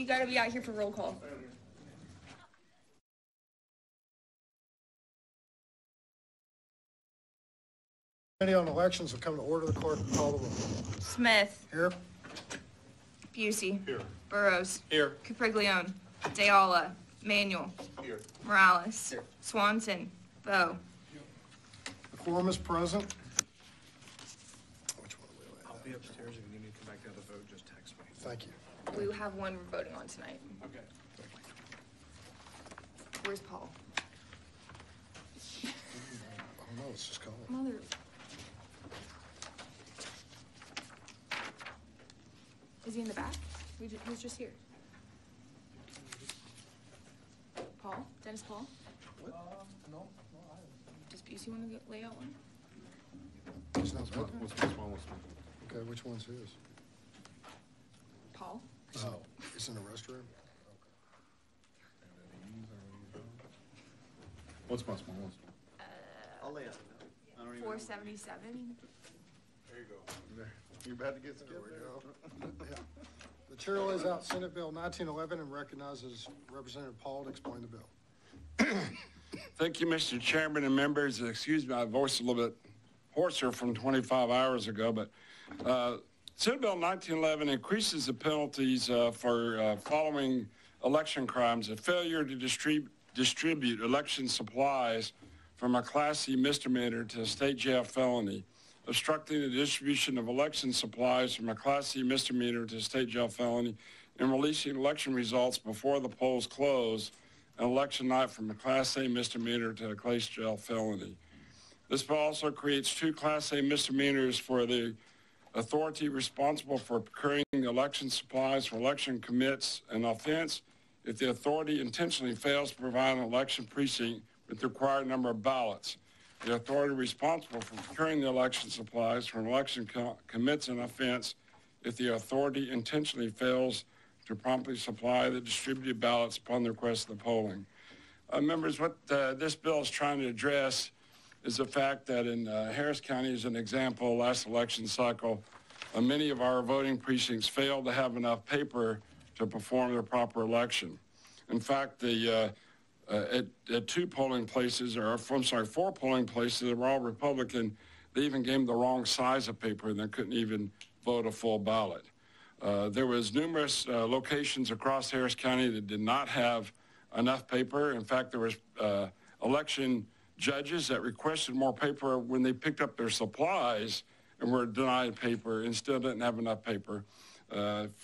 You gotta be out here for roll call. Committee on Elections will come to order. The clerk will call the roll. Smith. Here. Busey. Here. Burrows. Here. Capriglione. Deala. Manuel. Here. Morales. Here. Swanson. Bo. The quorum is present. Which one are we I'll at? be upstairs. If you need me to come back down to vote, just text me. Thank you. We have one we're voting on tonight. Okay. Where's Paul? Oh no, it's just calling. Mother. Is he in the back? Who's just here? Paul? Dennis Paul? No. Does Busey want to lay out one? It's not working. What's wrong with me? Okay, which one's his? Paul? He's in the restroom. What's my smallest? I'll lay out. I don't even. 477. There you go. You're about to get skipped There we go. Yeah. The chair lays out Senate Bill 1911 and recognizes Representative Paul to explain the bill. Thank you, Mr. Chairman and members. Excuse me, my voice is a little bit hoarser from 25 hours ago, but Senate Bill 1911 increases the penalties for following election crimes: a failure to distribute election supplies from a Class C misdemeanor to a state jail felony, obstructing the distribution of election supplies from a Class C misdemeanor to a state jail felony, and releasing election results before the polls close on election night from a Class A misdemeanor to a Class jail felony. This bill also creates two Class A misdemeanors for the authority responsible for procuring election supplies for election commits an offense if the authority intentionally fails to provide an election precinct with the required number of ballots. The authority responsible for procuring the election supplies for an election commits an offense if the authority intentionally fails to promptly supply the distributed ballots upon the request of the polling. Members, what this bill is trying to address is the fact that in Harris County, as an example, last election cycle, many of our voting precincts failed to have enough paper to perform their proper election. In fact, at two polling places, or I'm sorry, 4 polling places that were all Republican, they even gave them the wrong size of paper and they couldn't even vote a full ballot. There was numerous locations across Harris County that did not have enough paper. In fact, there was election judges that requested more paper when they picked up their supplies and were denied paper and still didn't have enough paper.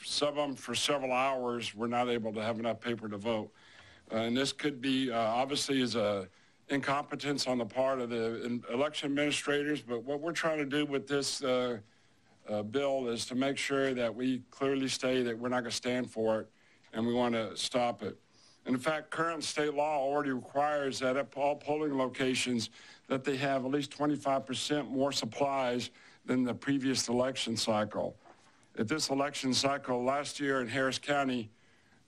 Some of them for several hours were not able to have enough paper to vote. And this could be obviously is a incompetence on the part of the election administrators, but what we're trying to do with this bill is to make sure that we clearly state that we're not going to stand for it and we want to stop it. And in fact, current state law already requires that at all polling locations that they have at least 25% more supplies than the previous election cycle. At this election cycle last year in Harris County,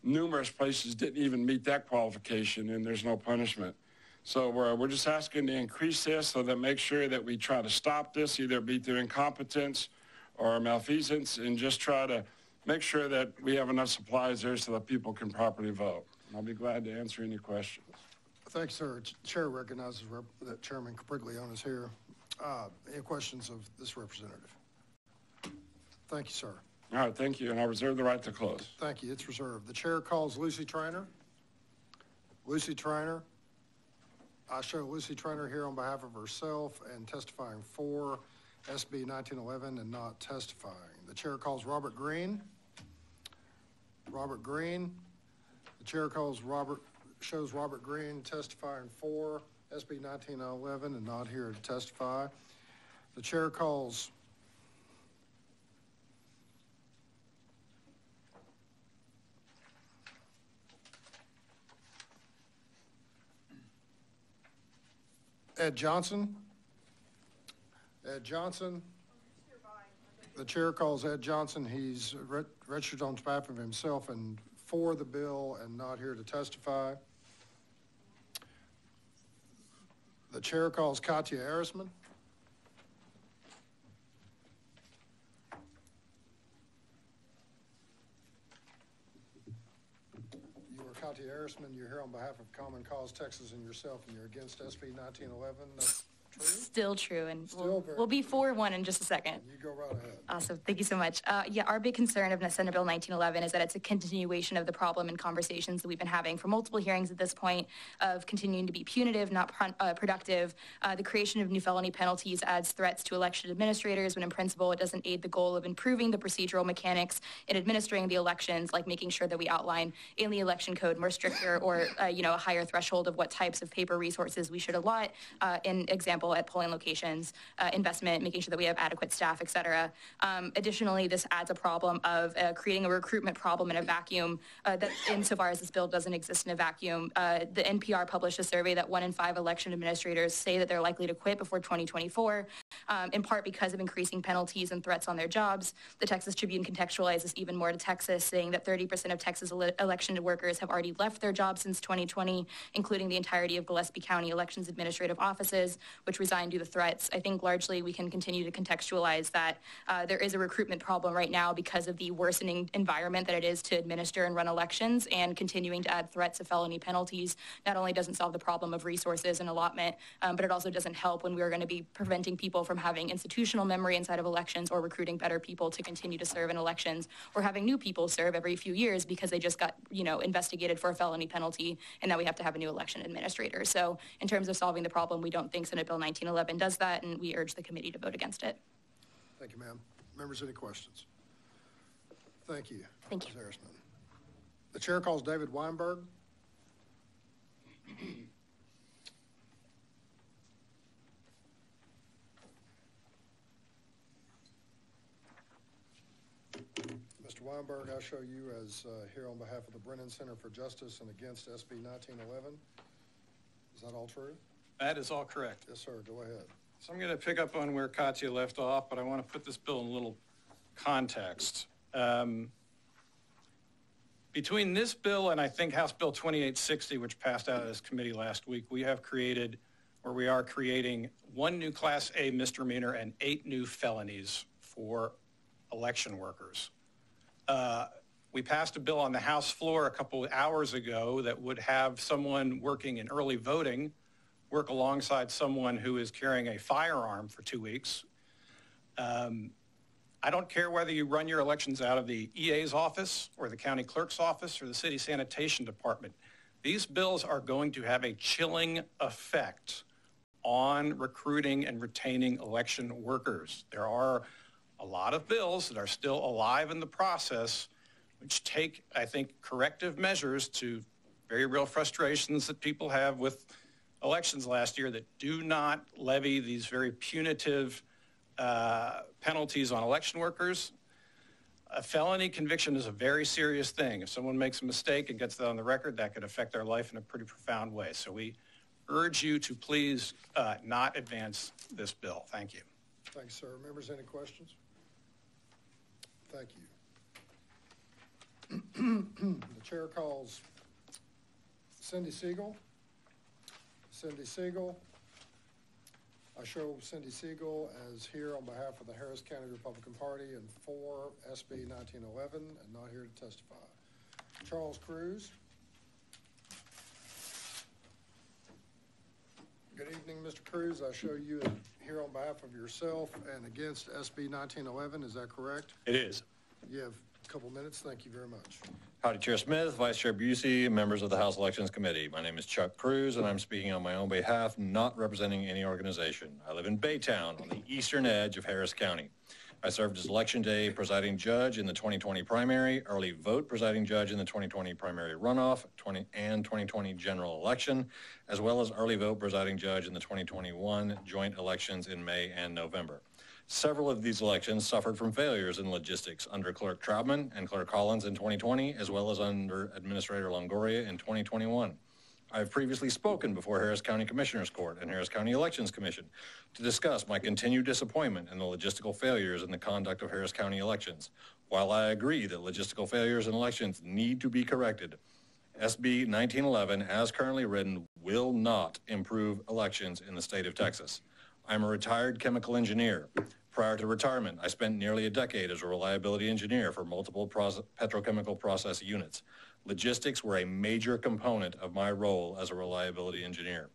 numerous places didn't even meet that qualification, and there's no punishment. So we're just asking to increase this so that make sure that we try to stop this, either be through incompetence or malfeasance, and just try to make sure that we have enough supplies there so that people can properly vote. I'll be glad to answer any questions. Thanks, sir. Chair recognizes that Chairman Capriglione is here. Any questions of this representative? Thank you, sir. All right, thank you, and I reserve the right to close. Thank you. It's reserved. The chair calls Lucy Trainer. Lucy Trainer. I show Lucy Trainer here on behalf of herself and testifying for SB 1911 and not testifying. The chair calls Robert Green. Robert Green. The chair shows Robert Green testifying for SB 1911 and not here to testify. The chair calls Ed Johnson. Ed Johnson. The chair calls Ed Johnson. He's registered on behalf of himself and for the bill and not here to testify. The chair calls Katya Arisman. Katya Arisman, you're here on behalf of Common Cause Texas and yourself, and you're against SB 1911. That's true? Still true, and Still very we'll be 4-1 in just a second. You go right ahead. Awesome. Thank you so much. Yeah, our big concern of Senate Bill 1911 is that it's a continuation of the problem and conversations that we've been having for multiple hearings at this point of continuing to be punitive, not productive. The creation of new felony penalties adds threats to election administrators when in principle it doesn't aid the goal of improving the procedural mechanics in administering the elections, like making sure that we outline in the election code more stricter or, a higher threshold of what types of paper resources we should allot, in example, at polling locations, investment, making sure that we have adequate staff, et cetera. Additionally, this adds a problem of creating a recruitment problem in a vacuum that insofar as this bill doesn't exist in a vacuum. The NPR published a survey that 1 in 5 election administrators say that they're likely to quit before 2024, in part because of increasing penalties and threats on their jobs. The Texas Tribune contextualizes this even more to Texas, saying that 30% of Texas election workers have already left their jobs since 2020, including the entirety of Gillespie County elections administrative offices, which resigned due to threats. I think largely we can continue to contextualize that there is a recruitment problem right now because of the worsening environment that it is to administer and run elections, and continuing to add threats of felony penalties not only doesn't solve the problem of resources and allotment, but it also doesn't help when we're going to be preventing people from having institutional memory inside of elections, or recruiting better people to continue to serve in elections, or having new people serve every few years because they just got, investigated for a felony penalty, and now we have to have a new election administrator. So in terms of solving the problem, we don't think Senate Bill 1911 does that, and we urge the committee to vote against it. Thank you, ma'am. Members, any questions? Thank you. Thank you. Ms. Arisman. The chair calls David Weinberg. Mr. Weinberg, I show you as here on behalf of the Brennan Center for Justice and against SB 1911. Is that all true? That is all correct. Yes, sir. Go ahead. So I'm going to pick up on where Katya left off, but I want to put this bill in a little context. Between this bill and I think House Bill 2860, which passed out of this committee last week, we are creating 1 new Class A misdemeanor and 8 new felonies for election workers. We passed a bill on the House floor a couple of hours ago that would have someone working in early voting work alongside someone who is carrying a firearm for 2 weeks. I don't care whether you run your elections out of the EA's office or the county clerk's office or the city sanitation department. These bills are going to have a chilling effect on recruiting and retaining election workers. There are a lot of bills that are still alive in the process, which take, I think, corrective measures to very real frustrations that people have with elections last year, that do not levy these very punitive penalties on election workers. A felony conviction is a very serious thing. If someone makes a mistake and gets that on the record, that could affect their life in a pretty profound way. So we urge you to please not advance this bill. Thank you. Thanks, sir. Members, any questions? Thank you. The chair calls Cindy Siegel. Cindy Siegel. I show Cindy Siegel as here on behalf of the Harris County Republican Party and for SB 1911 and not here to testify. Charles Cruz. Good evening, Mr. Cruz. I show you here on behalf of yourself and against SB 1911. Is that correct? It is. You have a couple minutes. Thank you very much. Howdy, Chair Smith, Vice Chair Busey, members of the House Elections Committee. My name is Chuck Cruz, and I'm speaking on my own behalf, not representing any organization. I live in Baytown on the eastern edge of Harris County. I served as Election Day presiding judge in the 2020 primary, early vote presiding judge in the 2020 primary runoff and 2020 general election, as well as early vote presiding judge in the 2021 joint elections in May and November. Several of these elections suffered from failures in logistics under Clerk Troutman and Clerk Collins in 2020, as well as under Administrator Longoria in 2021. I have previously spoken before Harris County Commissioners Court and Harris County Elections Commission to discuss my continued disappointment in the logistical failures in the conduct of Harris County elections. While I agree that logistical failures in elections need to be corrected, SB 1911, as currently written, will not improve elections in the state of Texas. I'm a retired chemical engineer. Prior to retirement, I spent nearly a decade as a reliability engineer for multiple petrochemical process units. Logistics were a major component of my role as a reliability engineer.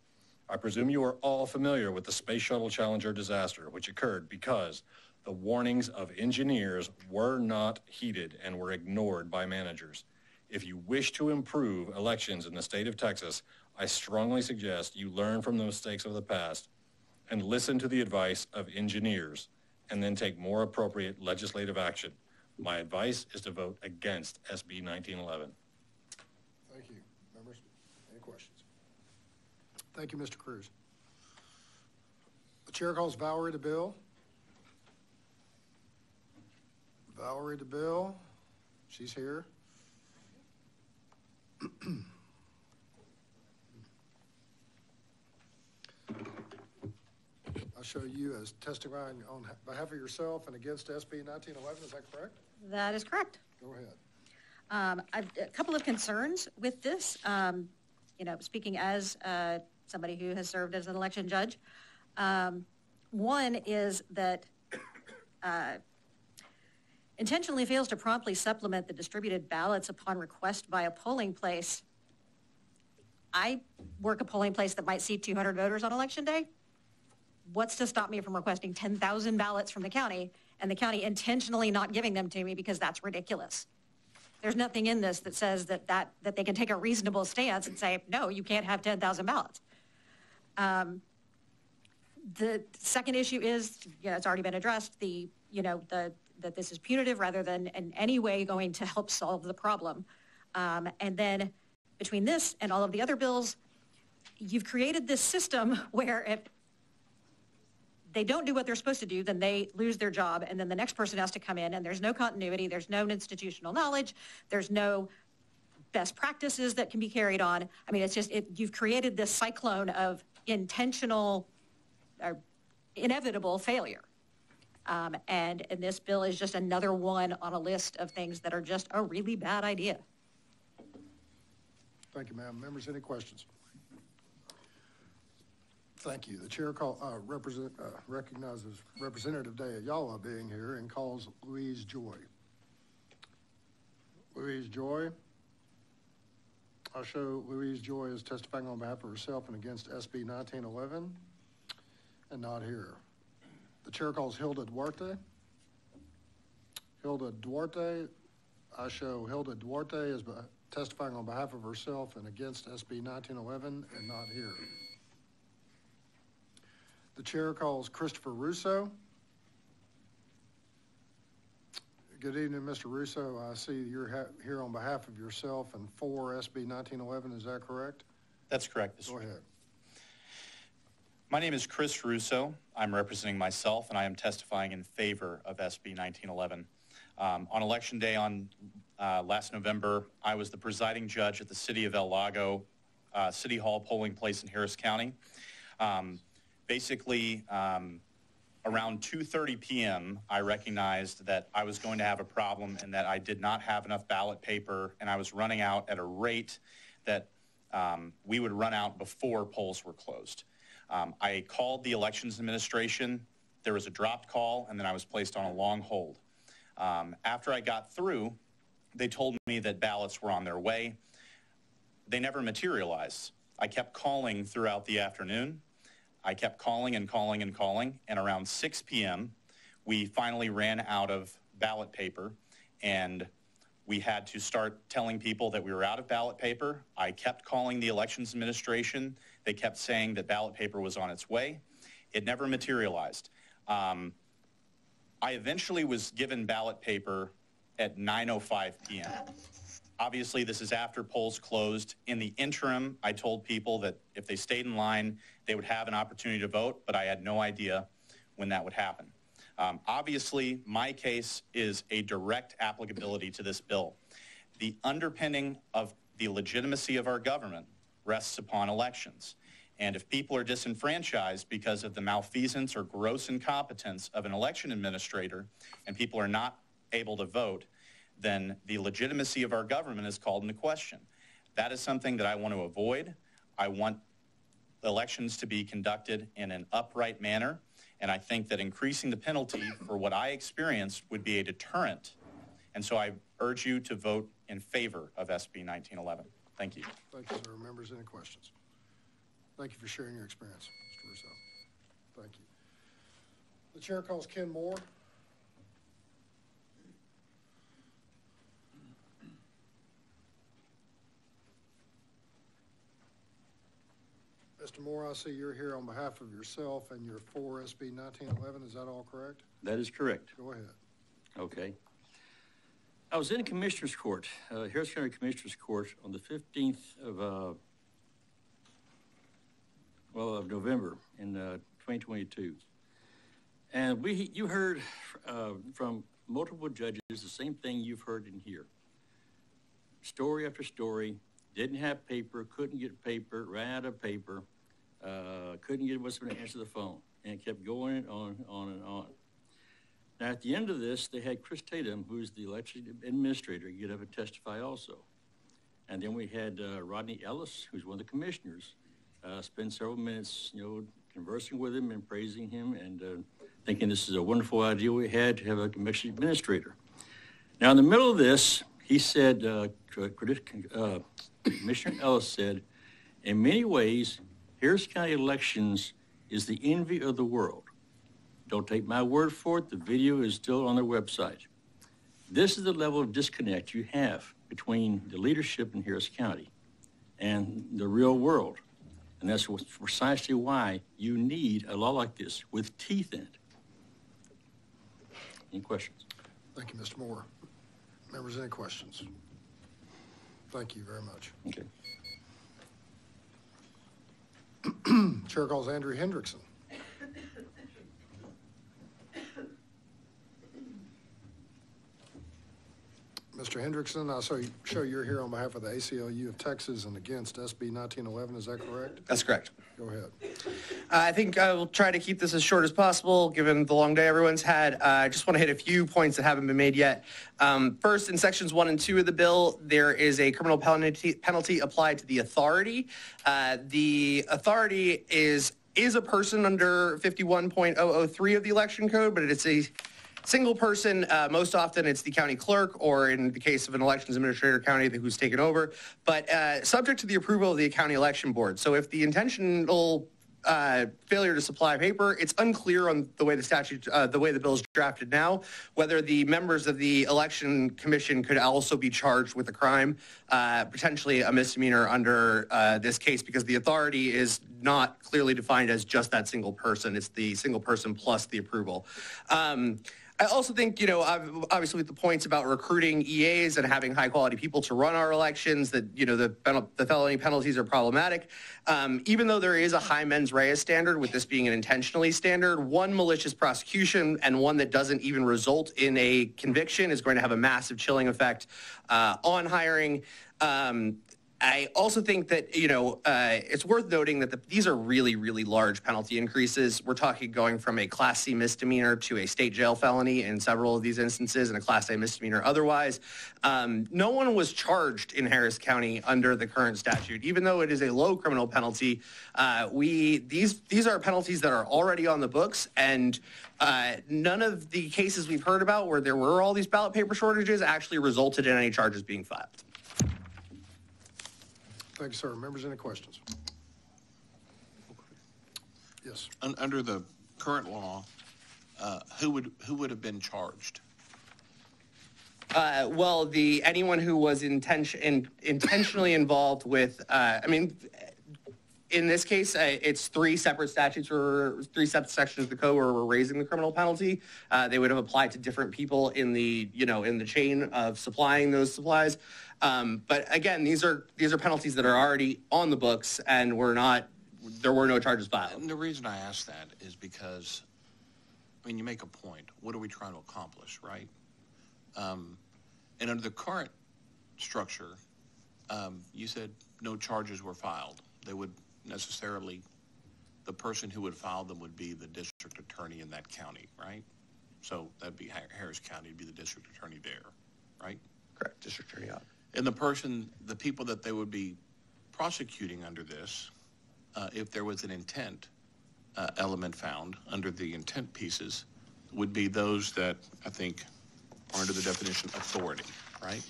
I presume you are all familiar with the Space Shuttle Challenger disaster, which occurred because the warnings of engineers were not heeded and were ignored by managers. If you wish to improve elections in the state of Texas, I strongly suggest you learn from the mistakes of the past and listen to the advice of engineers and then take more appropriate legislative action. My advice is to vote against SB 1911. Thank you. Members, any questions? Thank you, Mr. Cruz. The chair calls Valerie DeBill. Valerie DeBill, she's here. I'll show you as testifying on behalf of yourself and against SB 1911. Is that correct? That is correct. Go ahead. I've a couple of concerns with this. Speaking as somebody who has served as an election judge, one is that intentionally fails to promptly supplement the distributed ballots upon request by a polling place. I work a polling place that might seat 200 voters on election day. What's to stop me from requesting 10,000 ballots from the county and the county intentionally not giving them to me because that's ridiculous? There's nothing in this that says that they can take a reasonable stance and say, no, you can't have 10,000 ballots. The second issue is, it's already been addressed, that this is punitive rather than in any way going to help solve the problem. And then between this and all of the other bills, you've created this system where if they don't do what they're supposed to do, then they lose their job, and then the next person has to come in, and there's no continuity, there's no institutional knowledge, there's no best practices that can be carried on. I mean, it's just, you've created this cyclone of intentional or inevitable failure. And this bill is just another one on a list of things that are just a really bad idea. Thank you, ma'am. Members, any questions? Thank you. The chair recognizes Representative Day Ayala being here and calls Louise Joy. Louise Joy. I show Louise Joy is testifying on behalf of herself and against SB 1911 and not here. The chair calls Hilda Duarte. Hilda Duarte. I show Hilda Duarte is testifying on behalf of herself and against SB 1911 and not here. The chair calls Christopher Russo. Good evening, Mr. Russo. I see you're here on behalf of yourself and for SB 1911. Is that correct? That's correct, Mr. Go ahead. My name is Chris Russo. I'm representing myself, and I am testifying in favor of SB 1911. On Election Day on last November, I was the presiding judge at the City of El Lago City Hall polling place in Harris County. Around 2:30 p.m., I recognized that I was going to have a problem and that I did not have enough ballot paper, and I was running out at a rate that we would run out before polls were closed. I called the Elections Administration. There was a dropped call, and then I was placed on a long hold. After I got through, they told me that ballots were on their way. They never materialized. I kept calling throughout the afternoon. I kept calling and calling and calling, and around 6 p.m., we finally ran out of ballot paper, and we had to start telling people that we were out of ballot paper. I kept calling the Elections Administration. They kept saying that ballot paper was on its way. It never materialized. I eventually was given ballot paper at 9:05 p.m. Obviously, this is after polls closed. In the interim, I told people that if they stayed in line, they would have an opportunity to vote, but I had no idea when that would happen. Obviously, my case is a direct applicability to this bill. The underpinning of the legitimacy of our government rests upon elections. And if people are disenfranchised because of the malfeasance or gross incompetence of an election administrator and people are not able to vote, then the legitimacy of our government is called into question. That is something that I want to avoid. I want elections to be conducted in an upright manner, and I think that increasing the penalty for what I experienced would be a deterrent And so I urge you to vote in favor of SB 1911. Thank you. Thank you, sir. Members, any questions? Thank you for sharing your experience, Mr. Russo. Thank you. The chair calls Ken Moore. Mr. Moore, I see you're here on behalf of yourself and you're for SB 1911. Is that all correct? That is correct. Go ahead. Okay. I was in Commissioner's Court, Harris County Commissioner's Court on the 15th of November in 2022. And you heard from multiple judges the same thing you've heard in here. Story after story, didn't have paper, couldn't get paper, ran out of paper, couldn't get what's going to answer the phone, and it kept going on and on. Now, at the end of this, they had Chris Tatum, who's the election administrator, get up and testify also. And then we had Rodney Ellis, who's one of the commissioners, spend several minutes, conversing with him and praising him and thinking this is a wonderful idea we had to have a commission administrator. Now, in the middle of this, he said, Commissioner Ellis said, in many ways, Harris County elections is the envy of the world. Don't take my word for it. The video is still on their website. This is the level of disconnect you have between the leadership in Harris County and the real world. And that's precisely why you need a law like this with teeth in it. Any questions? Thank you, Mr. Moore. Members, any questions? Thank you very much. Okay. Chair calls Andrew Hendrickson. Mr. Hendrickson, I show you're here on behalf of the ACLU of Texas and against SB 1911. Is that correct? That's correct. Go ahead. I think I will try to keep this as short as possible, given the long day everyone's had. I just want to hit a few points that haven't been made yet. First, in sections 1 and 2 of the bill, there is a criminal penalty applied to the authority. The authority is a person under 51.003 of the election code, but it's a single person. Most often it's the county clerk, or in the case of an elections administrator county who's taken over, but subject to the approval of the county election board. So if the intentional failure to supply paper, it's unclear on the way the way the bill is drafted now, whether the members of the election commission could also be charged with a crime, potentially a misdemeanor under this case, because the authority is not clearly defined as just that single person. It's the single person plus the approval. I also think, obviously with the points about recruiting EAs and having high quality people to run our elections, that, the felony penalties are problematic. Even though there is a high mens rea standard, with this being an intentionally standard, one malicious prosecution and one that doesn't even result in a conviction is going to have a massive chilling effect on hiring. I also think that, it's worth noting that these are really, really large penalty increases. We're talking going from a Class C misdemeanor to a state jail felony in several of these instances, and a Class A misdemeanor otherwise. No one was charged in Harris County under the current statute, even though it is a low criminal penalty. These are penalties that are already on the books, and none of the cases we've heard about where there were all these ballot paper shortages actually resulted in any charges being filed. Thank you, sir. Members, any questions? Yes. Under the current law, who would have been charged? Well, anyone who was intentionally involved with, in this case, it's three separate statutes or three separate sections of the code where we're raising the criminal penalty. They would have applied to different people in the chain of supplying those supplies. But again, these are penalties that are already on the books, and there were no charges filed. And the reason I ask that is because, you make a point. What are we trying to accomplish, right? And under the current structure, you said no charges were filed. They would necessarily, the person who would file them would be the district attorney in that county, right? So that'd be Harris County, would be the district attorney there, right? Correct, district attorney. And the people that they would be prosecuting under this, if there was an intent element found under the intent pieces, would be those that I think or under the definition authority, right?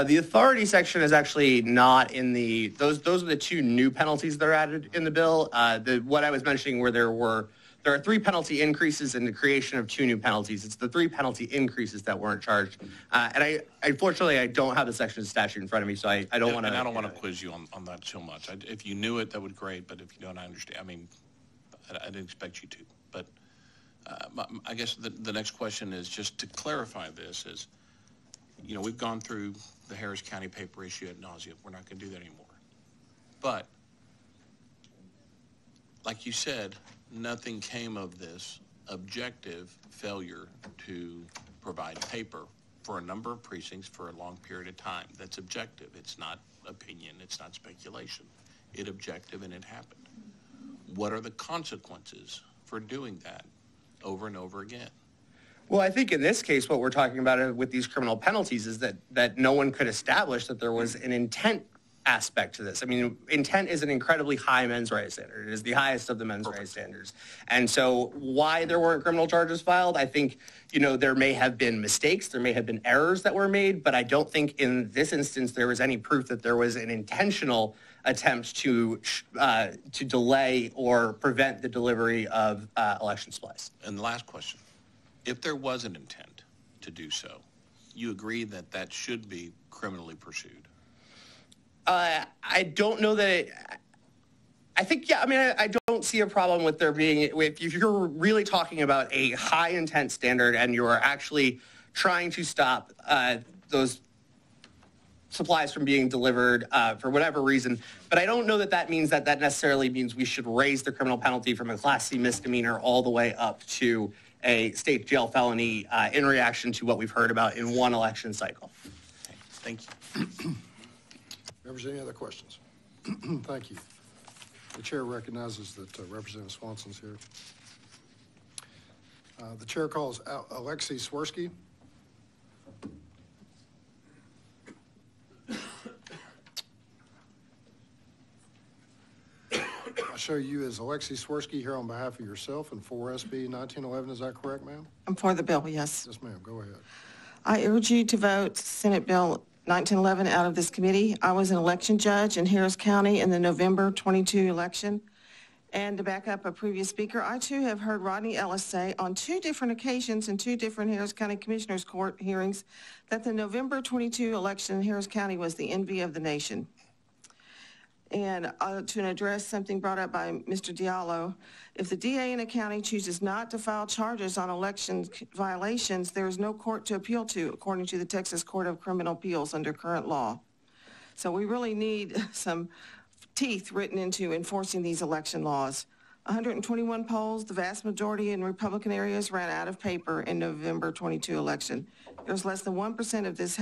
The authority section is actually not in the, those are the two new penalties that are added in the bill. What I was mentioning where there are 3 penalty increases in the creation of 2 new penalties. It's the 3 penalty increases that weren't charged. And unfortunately, I don't have the section of statute in front of me, so I don't want to. And I don't want to quiz you on that so much. If you knew it, that would be great, but if you don't, I understand. I mean, I didn't expect you to. But I guess the next question is just to clarify this is, you know, we've gone through the Harris County paper issue ad nauseum. We're not going to do that anymore. But like you said, nothing came of this objective failure to provide paper for a number of precincts for a long period of time. That's objective. It's not opinion. It's not speculation. It's objective, and it happened. What are the consequences for doing that over and over again? Well, I think in this case, what we're talking about with these criminal penalties is that no one could establish that there was an intent aspect to this. I mean, intent is an incredibly high mens rea standard. It is the highest of the mens rea standards. And so why there weren't criminal charges filed, I think, you know, there may have been mistakes, there may have been errors that were made, but I don't think in this instance there was any proof that there was an intentional attempt to delay or prevent the delivery of election supplies. And the last question. If there was an intent to do so, you agree that that should be criminally pursued? I don't know that I think, yeah, I mean, I don't see a problem with there being, if you're really talking about a high intent standard and you are actually trying to stop those supplies from being delivered for whatever reason. But I don't know that that means that necessarily means we should raise the criminal penalty from a Class C misdemeanor all the way up to a state jail felony in reaction to what we've heard about in one election cycle. Thank you. Members, any other questions? Thank you. The chair recognizes that Representative Swanson's here. The chair calls Alexei Swirsky. I show you as Alexei Swirsky here on behalf of yourself and for SB 1911. Is that correct, ma'am? I'm for the bill, yes. Yes, ma'am. Go ahead. I urge you to vote Senate Bill 1911 out of this committee. I was an election judge in Harris County in the November 22 election. And to back up a previous speaker, I too have heard Rodney Ellis say on 2 different occasions in 2 different Harris County Commissioners Court hearings that the November 22 election in Harris County was the envy of the nation. And to address something brought up by Mr. Diallo, if the DA in a county chooses not to file charges on election violations, there is no court to appeal to, according to the Texas Court of Criminal Appeals under current law. So we really need some teeth written into enforcing these election laws. 121 polls, the vast majority in Republican areas, ran out of paper in November 22 election. There's less than 1% of this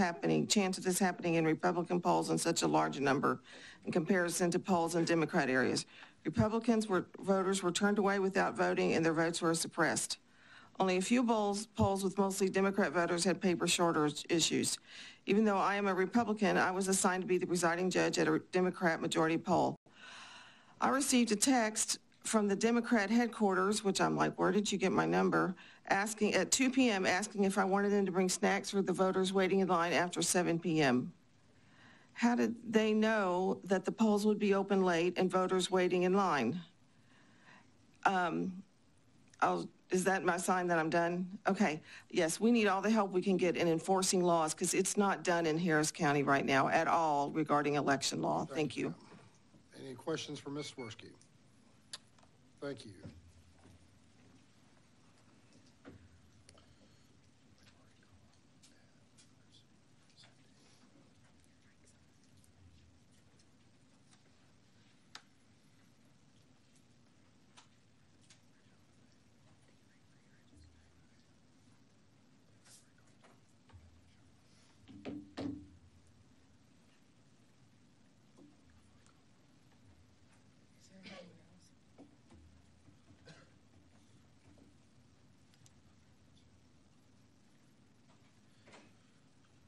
chance of this happening in Republican polls in such a large number in comparison to polls in Democrat areas. Voters were turned away without voting and their votes were suppressed. Only a few polls with mostly Democrat voters had paper shortage issues. Even though I am a Republican, I was assigned to be the presiding judge at a Democrat majority poll. I received a text from the Democrat headquarters, which I'm like, where did you get my number? Asking at 2 p.m. asking if I wanted them to bring snacks for the voters waiting in line after 7 p.m. How did they know that the polls would be open late and voters waiting in line? Is that my sign that I'm done? Okay. Yes, we need all the help we can get in enforcing laws because it's not done in Harris County right now at all regarding election law. Thank you. Any questions for Ms. Swirsky? Thank you.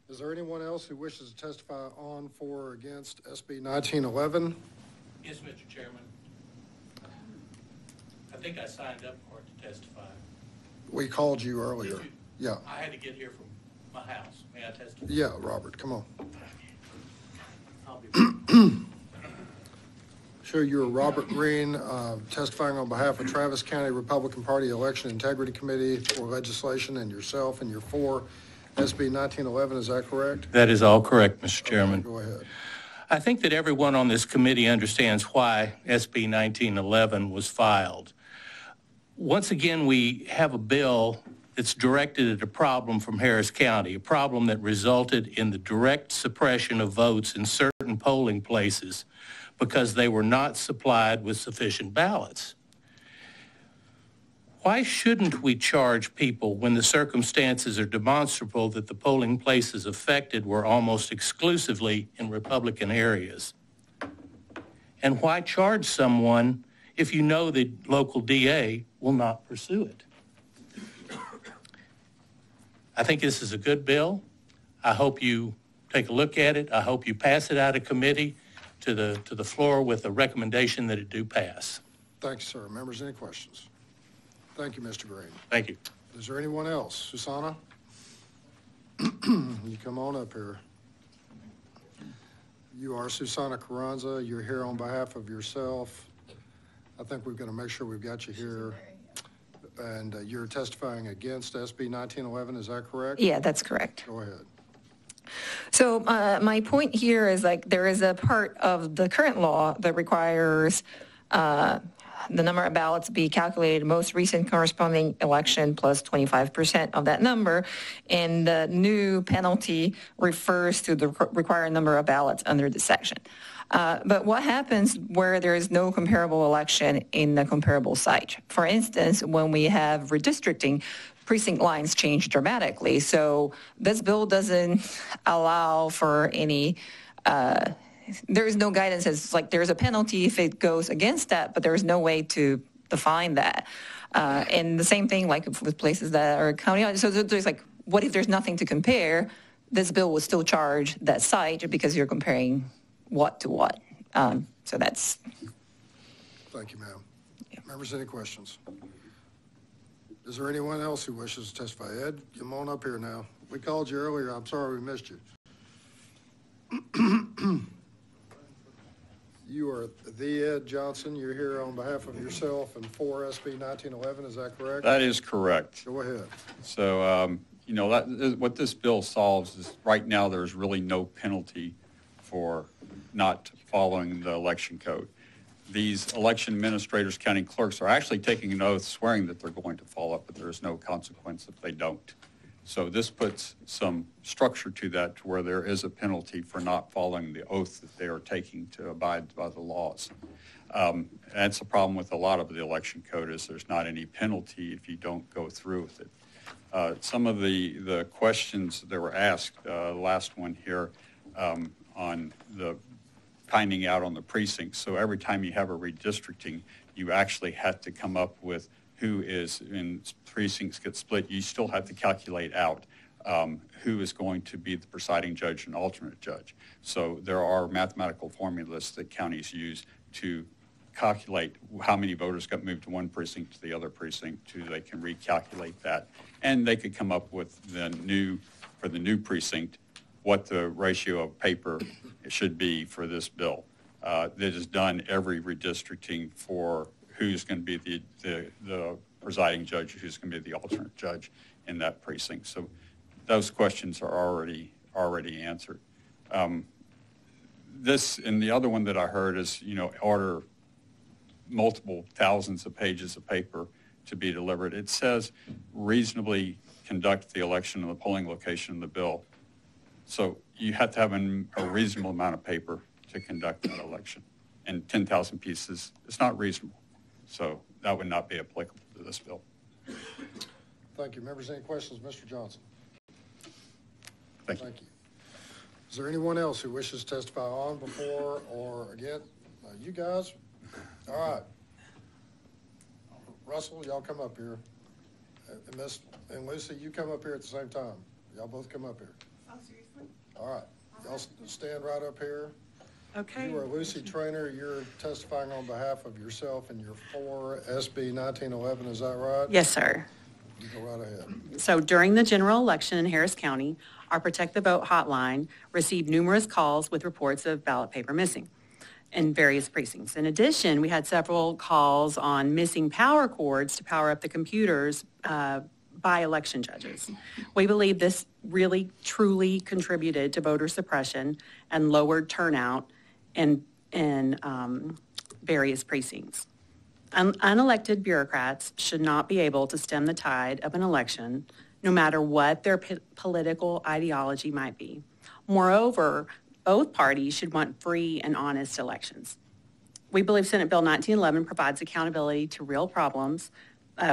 Is there anyone else who wishes to testify on, for, or against SB 1911? Yes, Mr. Chairman. I think I signed up for it to testify. We called you earlier. Did you? Yeah. I had to get here from my house. May I testify? Yeah, Robert, come on. I'll be Sure, you're Robert Green, testifying on behalf of Travis County Republican Party Election Integrity Committee for legislation, and yourself and your 4 SB 1911, is that correct? That is all correct, Mr. Chairman. Go ahead. I think that everyone on this committee understands why SB 1911 was filed. Once again, we have a bill that's directed at a problem from Harris County, a problem that resulted in the direct suppression of votes in certain polling places because they were not supplied with sufficient ballots. Why shouldn't we charge people when the circumstances are demonstrable that the polling places affected were almost exclusively in Republican areas? And why charge someone if you know the local DA will not pursue it? I think this is a good bill. I hope you take a look at it. I hope you pass it out of committee to the floor with a recommendation that it do pass. Thank you, sir. Members, any questions? Thank you, Mr. Green. Thank you. Is there anyone else? Susanna? You come on up here. You are Susanna Carranza. You're here on behalf of yourself. I think we've got to make sure we've got you here. And you're testifying against SB 1911, is that correct? Yeah, that's correct. Go ahead. So my point here is there is a part of the current law that requires the number of ballots be calculated most recent corresponding election plus 25% of that number. And the new penalty refers to the required number of ballots under the section. But what happens where there is no comparable election in the comparable site? For instance, when we have redistricting, precinct lines change dramatically. So this bill doesn't allow for any, there is no guidance as there's a penalty if it goes against that, but there's no way to define that. And the same thing with places that are county. So there's what if there's nothing to compare? This bill will still charge that site because you're comparing what to what. So that's. Thank you, ma'am. Yeah. Members, any questions? Is there anyone else who wishes to testify? Ed, come on up here now. We called you earlier. I'm sorry we missed you. You are the Ed Johnson. You're here on behalf of yourself and 4 SB 1911. Is that correct? That is correct. Go ahead. So, what this bill solves is right now there's really no penalty for not following the election code. These election administrators, county clerks, are actually taking an oath swearing that they're going to follow up, but there is no consequence if they don't. So this puts some structure to that to where there is a penalty for not following the oath that they are taking to abide by the laws. That's a problem with a lot of the election code is there's not any penalty if you don't go through with it. Some of the questions that were asked, last one here, on the finding out on the precincts. So every time you have a redistricting, you actually have to come up with who is in precincts get split. You still have to calculate out who is going to be the presiding judge and alternate judge. So there are mathematical formulas that counties use to calculate how many voters got moved to one precinct to the other precinct. They can recalculate that. And they could come up with for the new precinct, what the ratio of paper should be for this bill. That is done every redistricting for who's going to be the presiding judge, who's going to be the alternate judge in that precinct. So those questions are already answered. This and the other one that I heard is, order multiple thousands of pages of paper to be delivered. It says reasonably conduct the election in the polling location in the bill. So you have to have a reasonable amount of paper to conduct that election. And 10,000 pieces is not reasonable. So that would not be applicable to this bill. Thank you. Members, any questions? Mr. Johnson. Thank you. Is there anyone else who wishes to testify on, before, or again? You guys? All right. Russell, y'all come up here. And Lucy, you come up here at the same time. Y'all both come up here. Oh, seriously? All right. Y'all stand right up here. Okay. You are Lucy Traynor. You're testifying on behalf of yourself and your 4 SB 1911. Is that right? Yes, sir. You go right ahead. So during the general election in Harris County, our Protect the Vote hotline received numerous calls with reports of ballot paper missing in various precincts. In addition, we had several calls on missing power cords to power up the computers by election judges. We believe this really, truly contributed to voter suppression and lowered turnout in various precincts. Unelected bureaucrats should not be able to stem the tide of an election, no matter what their political ideology might be. Moreover, both parties should want free and honest elections. We believe Senate Bill 1911 provides accountability to real problems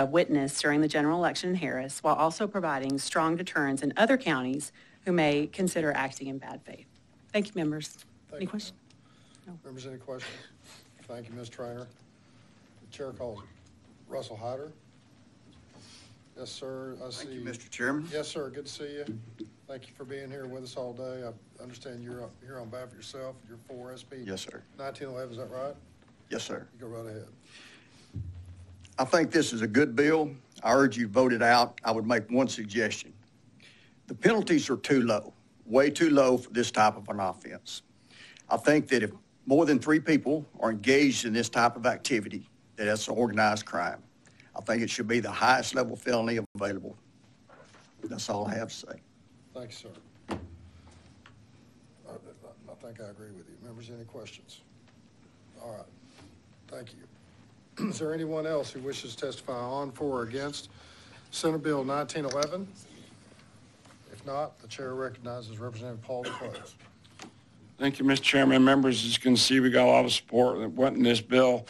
witnessed during the general election in Harris, while also providing strong deterrents in other counties who may consider acting in bad faith. Thank you, members. Any questions? No. Members, any questions? Thank you, Ms. Trainer. The chair calls Russell Hyder. Yes, sir. Thank you, Mr. Chairman. Yes, sir. Good to see you. Thank you for being here with us all day. I understand you're here on behalf of yourself. You're for SB. Yes, sir. 1911, is that right? Yes, sir. You go right ahead. I think this is a good bill. I urge you to vote it out. I would make one suggestion. The penalties are too low, way too low for this type of an offense. I think that if more than 3 people are engaged in this type of activity, that's organized crime. I think it should be the highest level felony available. That's all I have to say. Thank you, sir. I think I agree with you. Members, any questions? All right. Thank you. Is there anyone else who wishes to testify on, for, or against Senate Bill 1911? If not, the chair recognizes Representative Paul to close. Thank you, Mr. Chairman. Members, as you can see, we got a lot of support that went in this bill.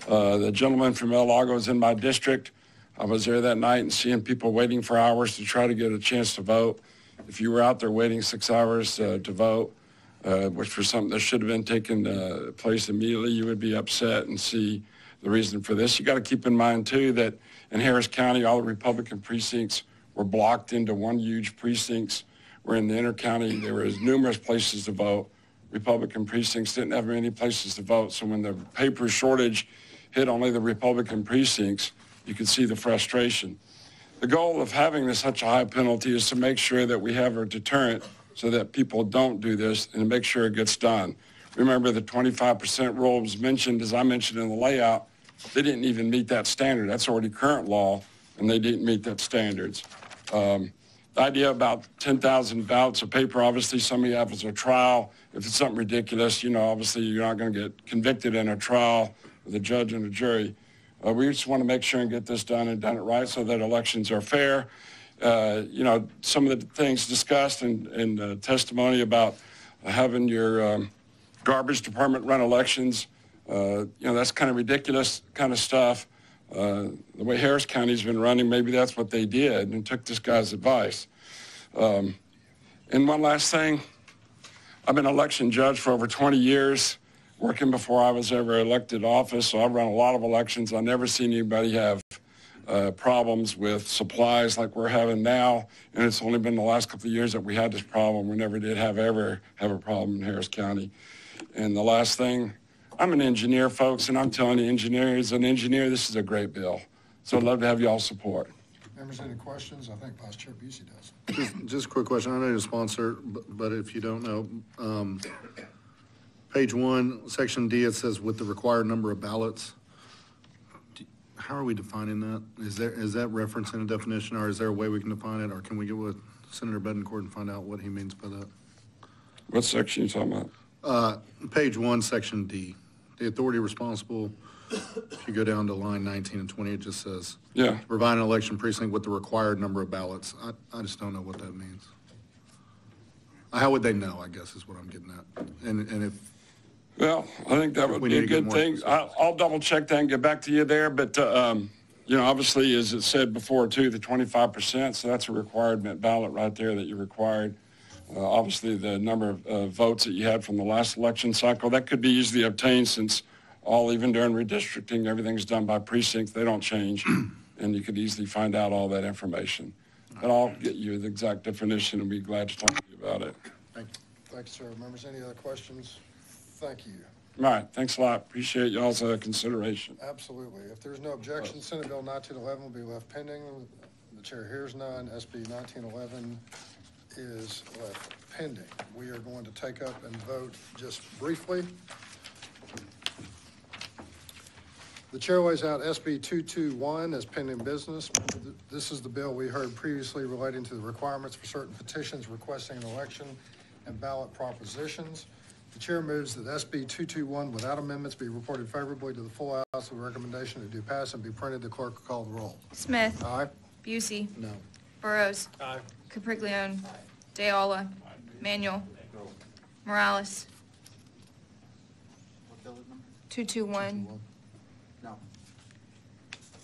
The gentleman from El Lago is in my district. I was there that night and seeing people waiting for hours to try to get a chance to vote. If you were out there waiting 6 hours to vote, which was something that should have been taken place immediately, you would be upset and see the reason for this. You got to keep in mind, too, that in Harris County, all the Republican precincts were blocked into one huge precincts, where in the inter-county there was numerous places to vote. Republican precincts didn't have many places to vote, so when the paper shortage hit only the Republican precincts, you could see the frustration. The goal of having such a high penalty is to make sure that we have a deterrent so that people don't do this and make sure it gets done. Remember, the 25% rule was mentioned, as I mentioned in the layout. They didn't even meet that standard. That's already current law, and they didn't meet that standards. The idea about 10,000 ballots of paper, obviously some of you have as a trial. If it's something ridiculous, obviously you're not going to get convicted in a trial with a judge and a jury. We just want to make sure and get this done and done it right so that elections are fair. Some of the things discussed in testimony about having your garbage department run elections, that's kind of ridiculous kind of stuff. The way Harris County's been running, maybe that's what they did and took this guy's advice. And one last thing, I've been an election judge for over 20 years, working before I was ever elected office, so I've run a lot of elections. I've never seen anybody have problems with supplies like we're having now, and it's only been the last couple of years that we had this problem. We never did ever have a problem in Harris County. And the last thing, I'm an engineer, folks, and I'm telling you, as an engineer, this is a great bill. So I'd love to have y'all support. Members, any questions? I think Vice Chair Busey does. Just a quick question. I know you're a sponsor, but if you don't know, page 1, section D, it says with the required number of ballots. How are we defining that? Is that reference in a definition, or is there a way we can define it, or can we get with Senator Betancourt and find out what he means by that? What section are you talking about? Page 1, section D. The authority responsible, if you go down to line 19 and 20, it just says, yeah, provide an election precinct with the required number of ballots. I just don't know what that means. How would they know, I guess, is what I'm getting at. And if... Well, I think that would be a good thing. I'll double check that and get back to you there. But, obviously, as it said before, too, the 25%, so that's a requirement ballot right there that you're required. Obviously, the number of votes that you had from the last election cycle, that could be easily obtained since even during redistricting, everything's done by precincts. They don't change, and you could easily find out all that information. But I'll get you the exact definition and be glad to talk to you about it. Thank you. Thank you, sir. Members, any other questions? Thank you. All right. Thanks a lot. Appreciate y'all's consideration. Absolutely. If there's no objection, Senate Bill 1911 will be left pending. The chair hears none. SB 1911 is left pending. We are going to take up and vote just briefly. The chair lays out SB 221 as pending business. This is the bill we heard previously relating to the requirements for certain petitions requesting an election and ballot propositions. The chair moves that SB 221 without amendments be reported favorably to the full House with a recommendation to do pass and be printed. The clerk will call the roll. Smith. Aye. Busey. No. Burrows. Aye. Capriglione. Deola. Manuel. Morales. 221. No.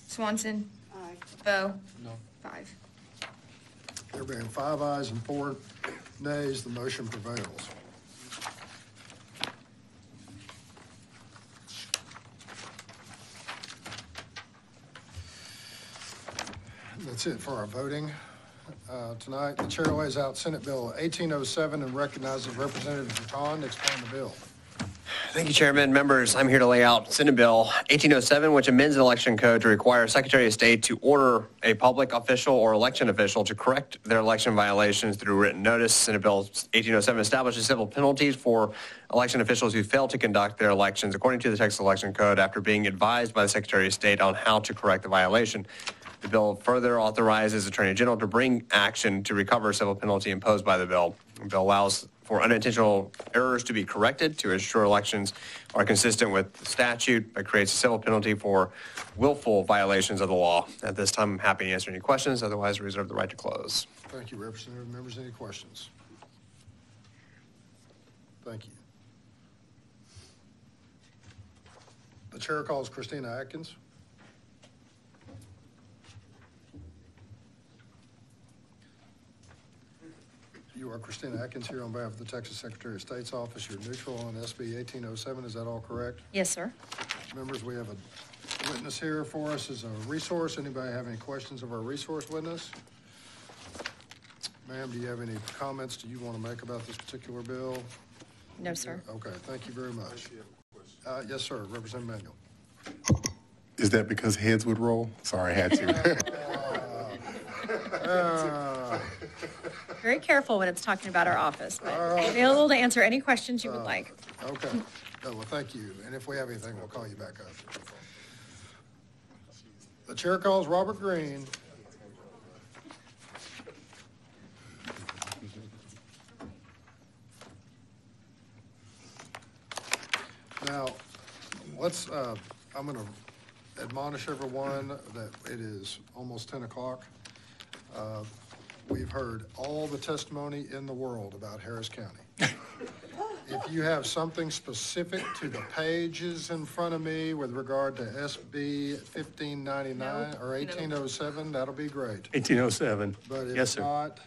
Swanson. Aye. Bo. No. 5. There being 5 ayes and 4 nays, the motion prevails. That's it for our voting tonight. The chair lays out Senate Bill 1807 and recognizes Representative Jerton to explain the bill. Thank you, Chairman. Members, I'm here to lay out Senate Bill 1807, which amends the election code to require Secretary of State to order a public official or election official to correct their election violations through written notice. Senate Bill 1807 establishes civil penalties for election officials who fail to conduct their elections according to the Texas Election Code after being advised by the Secretary of State on how to correct the violation. The bill further authorizes the Attorney General to bring action to recover civil penalty imposed by the bill. The bill allows for unintentional errors to be corrected to ensure elections are consistent with the statute, but creates a civil penalty for willful violations of the law. At this time, I'm happy to answer any questions. Otherwise, I reserve the right to close. Thank you, Representative. Members, any questions? Thank you. The chair calls Christina Atkins. You are Christina Atkins here on behalf of the Texas Secretary of State's office. You're neutral on SB 1807. Is that all correct? Yes, sir. Members, we have a witness here for us as a resource. Anybody have any questions of our resource witness? Ma'am, do you have any comments do you want to make about this particular bill? No, sir. Okay, thank you very much. Yes, sir. Representative Manuel. Is that because heads would roll? Sorry, I had to. Very careful when it's talking about our office, but available to answer any questions you would like. Okay. Oh, well, thank you. And if we have anything, we'll call you back up. The chair calls Robert Green. Now, let's, I'm going to admonish everyone that it is almost 10 o'clock. We've heard all the testimony in the world about Harris County. If you have something specific to the pages in front of me with regard to SB 1599 or 1807, that'll be great. 1807. But if Yes, sir. not,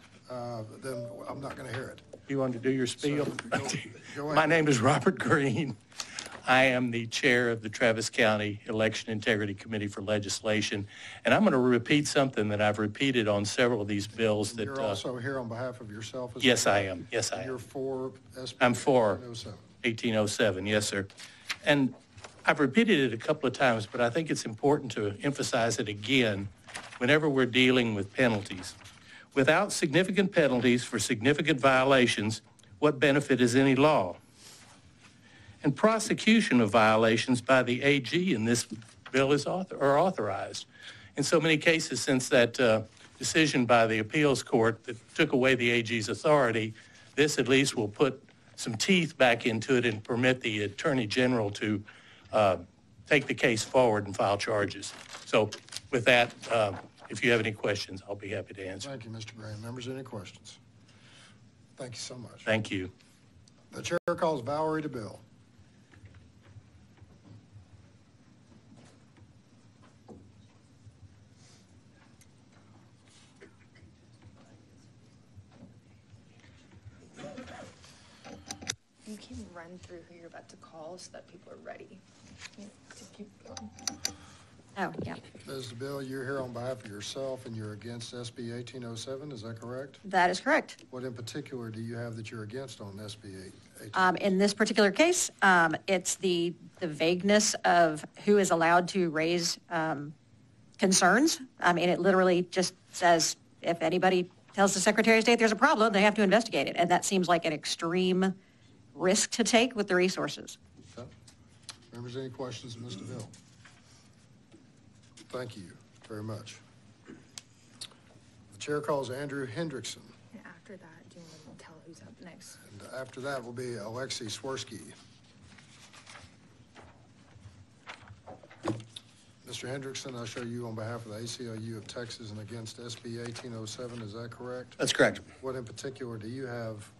then I'm not going to hear it. You want to do your spiel? Go ahead. My name is Robert Green. I am the chair of the Travis County Election Integrity Committee for Legislation, and I'm going to repeat something that I've repeated on several of these bills. That You're also here on behalf of yourself? Yes, I am. Yes, I am. You're for SB I'm for 1807. 1807, yes, sir. And I've repeated it a couple of times, but I think it's important to emphasize it again whenever we're dealing with penalties. Without significant penalties for significant violations, what benefit is any law? And prosecution of violations by the AG in this bill is authorized. In so many cases since that decision by the appeals court that took away the AG's authority, this at least will put some teeth back into it and permit the Attorney General to take the case forward and file charges. So with that, if you have any questions, I'll be happy to answer. Thank you, Mr. Green. Members, any questions? Thank you so much. Thank you. The chair calls Valerie DeBill. You can run through who you're about to call so that people are ready. To keep going. Oh, yeah. Ms. DeBill, you're here on behalf of yourself and you're against SB 1807, is that correct? That is correct. What in particular do you have that you're against on SB 1807? In this particular case, it's the vagueness of who is allowed to raise concerns. I mean, it literally just says if anybody tells the Secretary of State there's a problem, they have to investigate it. And that seems like an extreme risk to take with the resources. Okay. Members, any questions of Mr. Bill? Thank you very much. The chair calls Andrew Hendrickson. And after that, do you want to tell who's up next? And after that will be Alexei Swirsky. Mr. Hendrickson, I show you on behalf of the ACLU of Texas and against SB 1807, is that correct? That's correct. What in particular do you have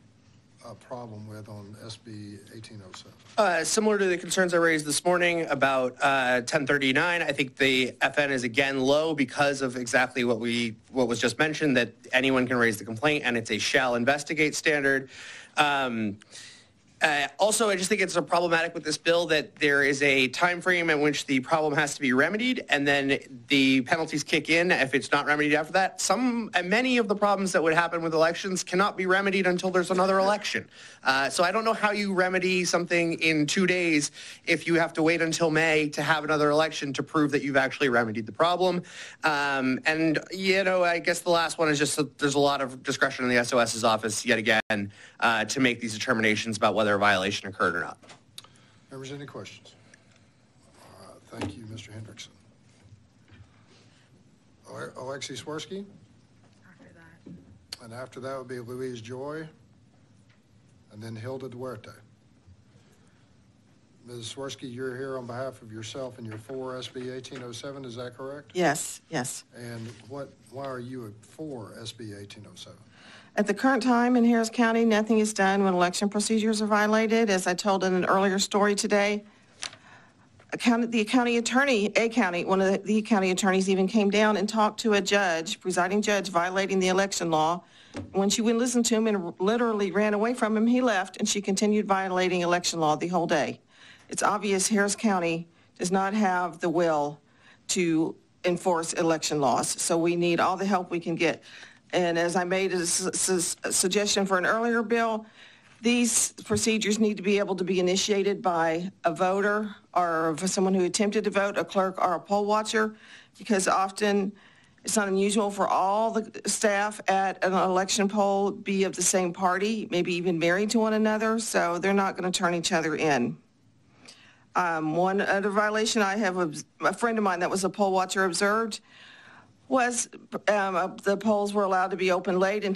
a problem with on SB 1807? Similar to the concerns I raised this morning about 1039, I think the FN is again low because of exactly what was just mentioned, that anyone can raise the complaint and it's a shall investigate standard. Also, I just think it's problematic with this bill that there is a time frame in which the problem has to be remedied, and then the penalties kick in if it's not remedied after that. Many of the problems that would happen with elections cannot be remedied until there's another election. So I don't know how you remedy something in 2 days if you have to wait until May to have another election to prove that you've actually remedied the problem. And, I guess the last one is just that there's a lot of discretion in the SOS's office yet again to make these determinations about whether a violation occurred or not. Members, any questions? Thank you, Mr. Hendrickson. Alexei Swirsky? After that. And after that would be Louise Joy, and then Hilda Duarte. Ms. Swirsky, you're here on behalf of yourself and your for SB 1807, is that correct? Yes, yes. And why are you for SB 1807? At the current time in Harris County, nothing is done when election procedures are violated. As I told in an earlier story today, one of the county attorneys even came down and talked to a presiding judge violating the election law. When she wouldn't listen to him and literally ran away from him, he left, and she continued violating election law the whole day. It's obvious Harris County does not have the will to enforce election laws, so we need all the help we can get. And as I made a suggestion for an earlier bill, these procedures need to be able to be initiated by a voter or someone who attempted to vote, a clerk or a poll watcher, because often it's not unusual for all the staff at an election poll be of the same party, maybe even married to one another, so they're not going to turn each other in. One other violation I have, a friend of mine that was a poll watcher observed was the polls were allowed to be open late in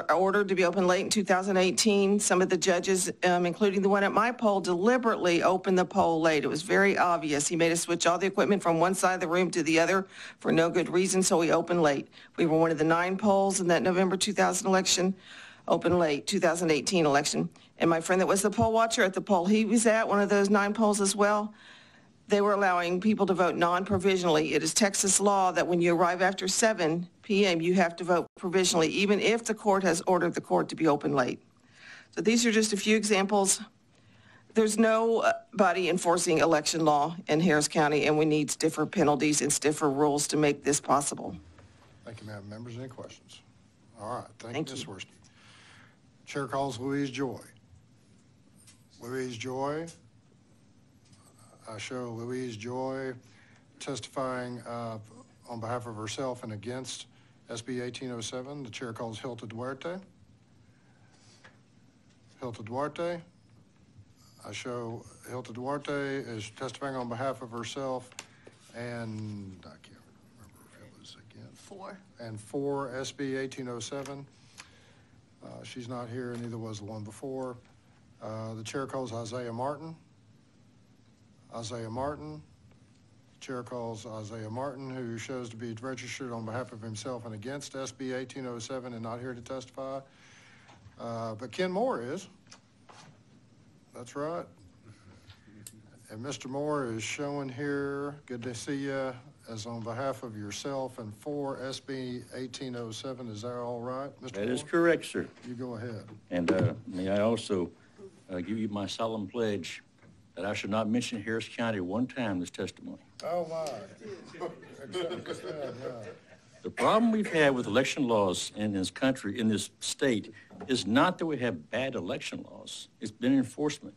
ordered to be open late in 2018. Some of the judges, including the one at my poll, deliberately opened the poll late. It was very obvious. He made us switch all the equipment from one side of the room to the other for no good reason, so we opened late. We were one of the 9 polls in that November 2000 election, open late, 2018 election. And my friend that was the poll watcher at the poll he was at, one of those 9 polls as well, they were allowing people to vote non-provisionally. It is Texas law that when you arrive after 7 p.m., you have to vote provisionally, even if the court has ordered the court to be open late. So these are just a few examples. There's nobody enforcing election law in Harris County, and we need stiffer penalties and stiffer rules to make this possible. Thank you, Madam. Members, any questions? All right. Thank you, Ms. Swirsky. Chair calls Louise Joy. Louise Joy. I show Louise Joy testifying on behalf of herself and against SB 1807. The chair calls Hilda Duarte. Hilda Duarte. I show Hilda Duarte is testifying on behalf of herself and I can't remember if it was again. For SB 1807. She's not here, and neither was the one before. The chair calls Isaiah Martin. Isaiah Martin. Chair calls Isaiah Martin, who shows to be registered on behalf of himself and against SB 1807 and not here to testify. But Ken Moore is. That's right. And Mr. Moore is showing here, good to see you, as on behalf of yourself and for SB 1807. Is that all right, Mr. Moore? That is correct, sir. You go ahead. And may I also give you my solemn pledge that I should not mention Harris County one time in this testimony. Oh, my. The problem we've had with election laws in this country, in this state, is not that we have bad election laws. It's been enforcement.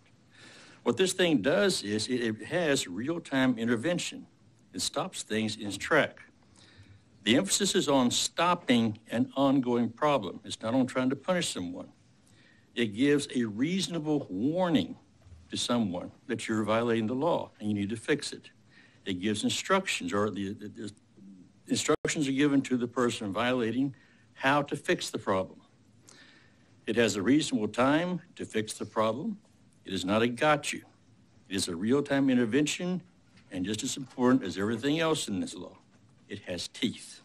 What this thing does is it has real-time intervention. It stops things in its track. The emphasis is on stopping an ongoing problem. It's not on trying to punish someone. It gives a reasonable warning to someone that you're violating the law and you need to fix it. It gives instructions, or the instructions are given to the person violating how to fix the problem. It has a reasonable time to fix the problem. It is not a gotcha. It is a real-time intervention, and just as important as everything else in this law, it has teeth.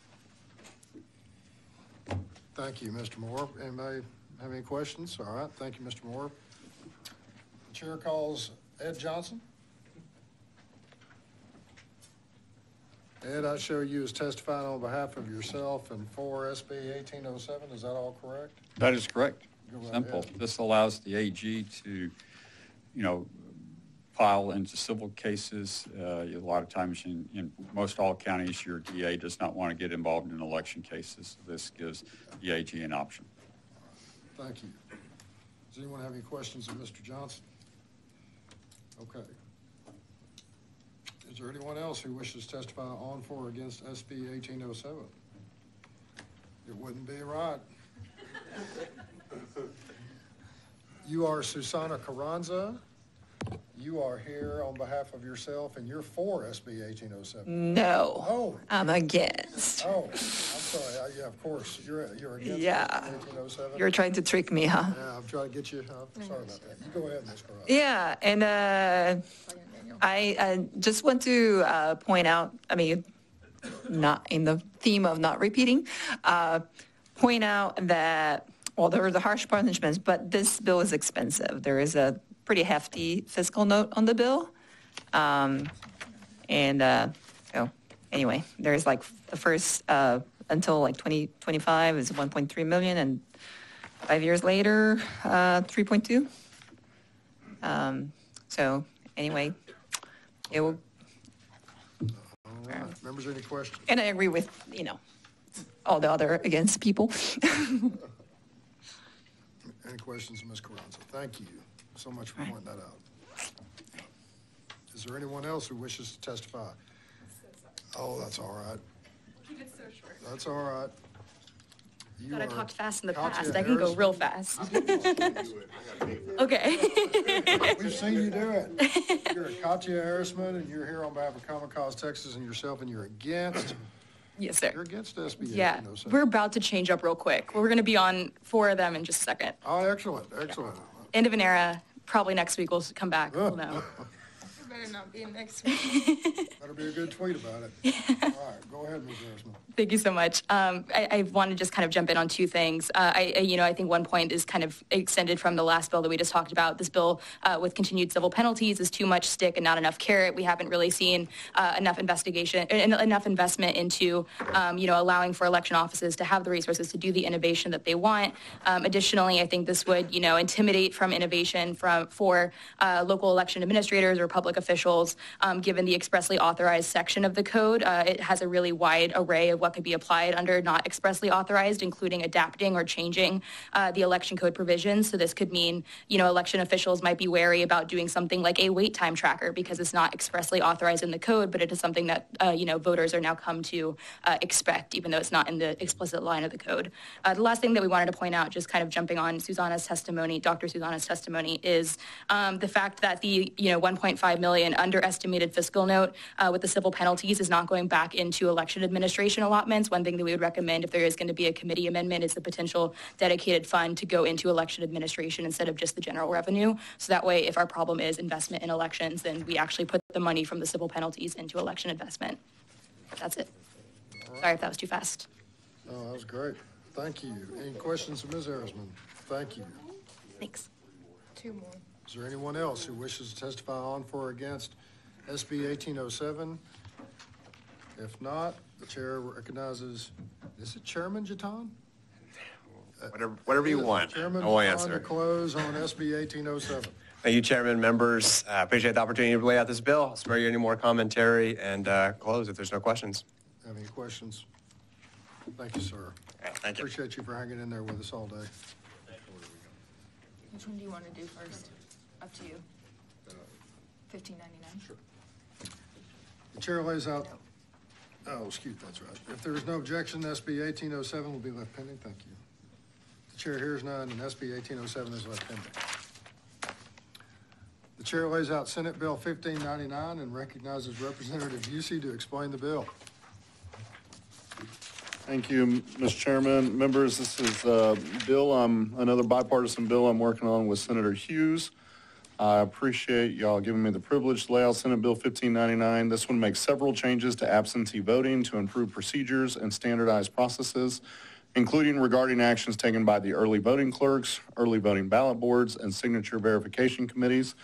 Thank you, Mr. Moore. Anybody have any questions? All right, thank you, Mr. Moore. The chair calls Ed Johnson. Ed, I show you as testifying on behalf of yourself and for SB 1807. Is that all correct? That is correct. Go right Simple. ahead. This allows the AG to, file into civil cases. A lot of times in most all counties, your DA does not want to get involved in election cases. This gives the AG an option. Thank you. Does anyone have any questions of Mr. Johnson? Okay. Is there anyone else who wishes to testify on, for, or against SB 1807? It wouldn't be right. You are Susana Carranza. You are here on behalf of yourself, and you're for SB 1807. No. Oh. I'm against. Oh, I'm sorry. Yeah, of course. You're against Yeah. SB 1807. You're trying to trick me, huh? Yeah, I'm trying to get you. Sorry about that. You go ahead, Ms. Carranza. Yeah, and I just want to point out, not in the theme of not repeating, point out that, well, there are the harsh punishments, but this bill is expensive. There is a pretty hefty fiscal note on the bill. Anyway, there's like the first, until like 2025 is 1.3 million, and 5 years later, 3.2. So anyway, it will. All right. Members, any questions? And I agree with, all the other against people. Any questions, Ms. Carranza? Thank you so much for pointing that out. Is there anyone else who wishes to testify? Oh, that's all right. Keep it so short. That's all right. But I talked fast in the Katya past. I can go Harris. real fast. Okay. We've seen you do it. You're Katya Harrisman, and you're here on behalf of Common Cause Texas and yourself, and you're against. Yes, sir. You're against SB Yeah, 1807. we're about to change up real quick. We're going to be on 4 of them in just a second. Oh, excellent, excellent. End of an era. Probably next week we'll come back. We'll know. Better not be next week. That'll be a good tweet about it. All right, go ahead, Ms. Harrisman. Thank you so much. I want to just kind of jump in on 2 things. I think one point is kind of extended from the last bill that we just talked about. This bill with continued civil penalties is too much stick and not enough carrot. We haven't really seen enough investigation and enough investment into, allowing for election offices to have the resources to do the innovation that they want. Additionally, I think this would, intimidate from innovation for local election administrators or public officials, given the expressly authorized section of the code. It has a really wide array of what could be applied under not expressly authorized, including adapting or changing the election code provisions. So this could mean, election officials might be wary about doing something like a wait time tracker because it's not expressly authorized in the code, but it is something that, voters are now come to expect, even though it's not in the explicit line of the code. The last thing that we wanted to point out, just kind of jumping on Susana's testimony, Dr. Susana's testimony, is the fact that the, 1.5 million underestimated fiscal note with the civil penalties is not going back into election administration allotments. One thing that we would recommend if there is going to be a committee amendment is the potential dedicated fund to go into election administration instead of just the general revenue. So that way, if our problem is investment in elections, then we actually put the money from the civil penalties into election investment. That's it. Sorry if that was too fast. Oh, that was great. Thank you. Any questions of Ms. Harrisman? Thank you. Thanks. 2 more. Is there anyone else who wishes to testify on, for, or against SB 1807? If not, the chair recognizes, is it Chairman Jatan? Whatever you want. Chairman I will Jatan answer. to close on SB 1807. Thank you, Chairman, members. Appreciate the opportunity to lay out this bill. I'll spare you any more commentary and close if there's no questions. Have any questions? Thank you, sir. Thank you. Appreciate you for hanging in there with us all day. Which one do you want to do first? Up to you. $15.99. Sure. The chair lays out, that's right. If there is no objection, SB 1807 will be left pending. Thank you. The chair hears none, and SB 1807 is left pending. The chair lays out Senate Bill 1599 and recognizes Representative Busey to explain the bill. Thank you, Mr. Chairman. Members, this is a bill, another bipartisan bill I'm working on with Senator Hughes. I appreciate y'all giving me the privilege to lay out Senate Bill 1599. This one makes several changes to absentee voting to improve procedures and standardize processes, including regarding actions taken by the early voting clerks, early voting ballot boards, and signature verification committees.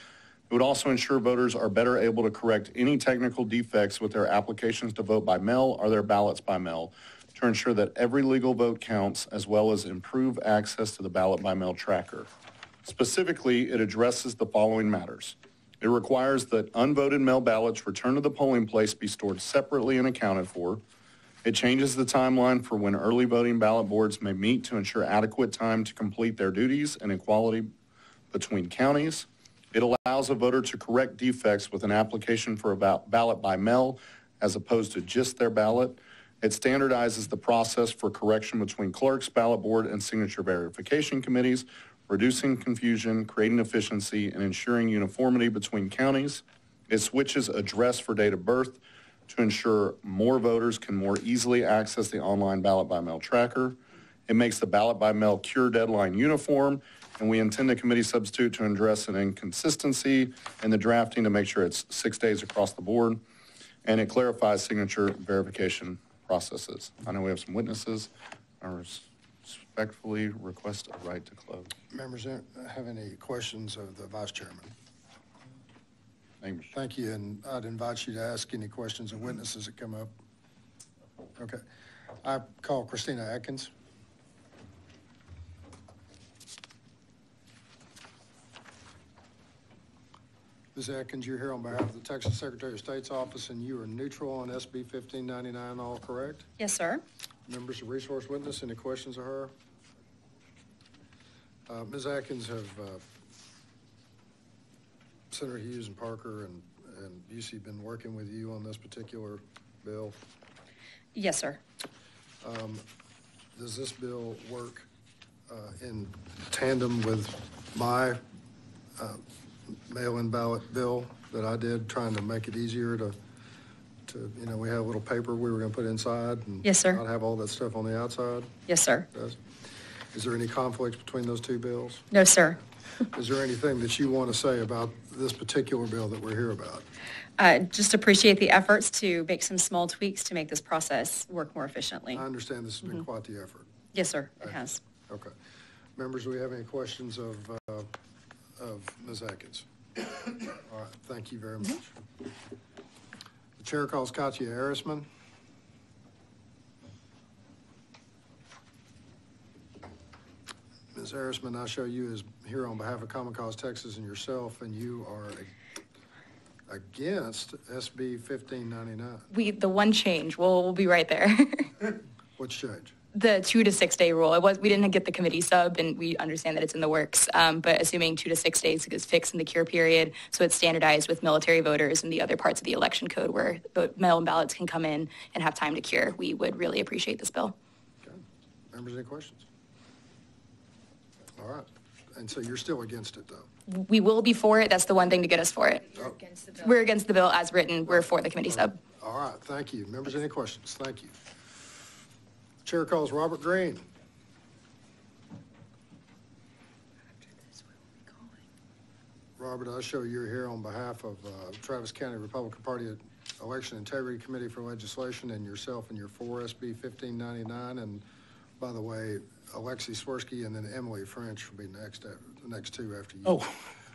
It would also ensure voters are better able to correct any technical defects with their applications to vote by mail or their ballots by mail, to ensure that every legal vote counts, as well as improve access to the ballot by mail tracker. Specifically, it addresses the following matters. It requires that unvoted mail ballots returned to the polling place be stored separately and accounted for. It changes the timeline for when early voting ballot boards may meet to ensure adequate time to complete their duties and equality between counties. It allows a voter to correct defects with an application for a ballot by mail as opposed to just their ballot. It standardizes the process for correction between clerks, ballot board, and signature verification committees, reducing confusion, creating efficiency, and ensuring uniformity between counties. It switches address for date of birth to ensure more voters can more easily access the online ballot by mail tracker. It makes the ballot by mail cure deadline uniform, and we intend a committee substitute to address an inconsistency in the drafting to make sure it's 6 days across the board. And it clarifies signature verification processes. I know we have some witnesses. I respectfully request a right to close. Members have any questions of the Vice Chairman? Thank you. Thank you, and I'd invite you to ask any questions of witnesses that come up. Okay. I call Christina Atkins. Ms. Atkins, you're here on behalf of the Texas Secretary of State's office, and you are neutral on SB 1599, all correct? Yes, sir. Members of Resource Witness, any questions of her? Ms. Atkins, have Senator Hughes and Parker and Busey been working with you on this particular bill? Yes, sir. Does this bill work in tandem with my mail-in ballot bill that I did, trying to make it easier to we had a little paper we were going to put inside and Yes, sir. not have all that stuff on the outside? Yes, sir. Is there any conflicts between those two bills? No, sir. Is there anything that you want to say about this particular bill that we're here about? Just appreciate the efforts to make some small tweaks to make this process work more efficiently. I understand this has been quite the effort. Yes, sir, it has. Okay. Members, do we have any questions of Ms. Atkins? All right, thank you very much. The chair calls Katya Arisman. Ms. Arisman, I show you as here on behalf of Common Cause Texas and yourself, and you are against SB 1599. The one change, we'll be right there. What's changed? The 2 to 6 day rule. We didn't get the committee sub, and we understand that it's in the works. But assuming 2 to 6 days is fixed in the cure period, so it's standardized with military voters and the other parts of the election code where mail-in ballots can come in and have time to cure, we would really appreciate this bill. Okay. Members, any questions? All right. And so you're still against it, though? We will be for it. That's the one thing to get us for it. We're against the bill as written. We're for the committee sub. All right. Thank you. Members, any questions? Thank you. Chair calls Robert Green. Robert, I show you're here on behalf of Travis County Republican Party Election Integrity Committee for Legislation, and yourself and your 4 SB 1599. And by the way, Alexi Swirsky and then Emily French will be the next two after you. Oh.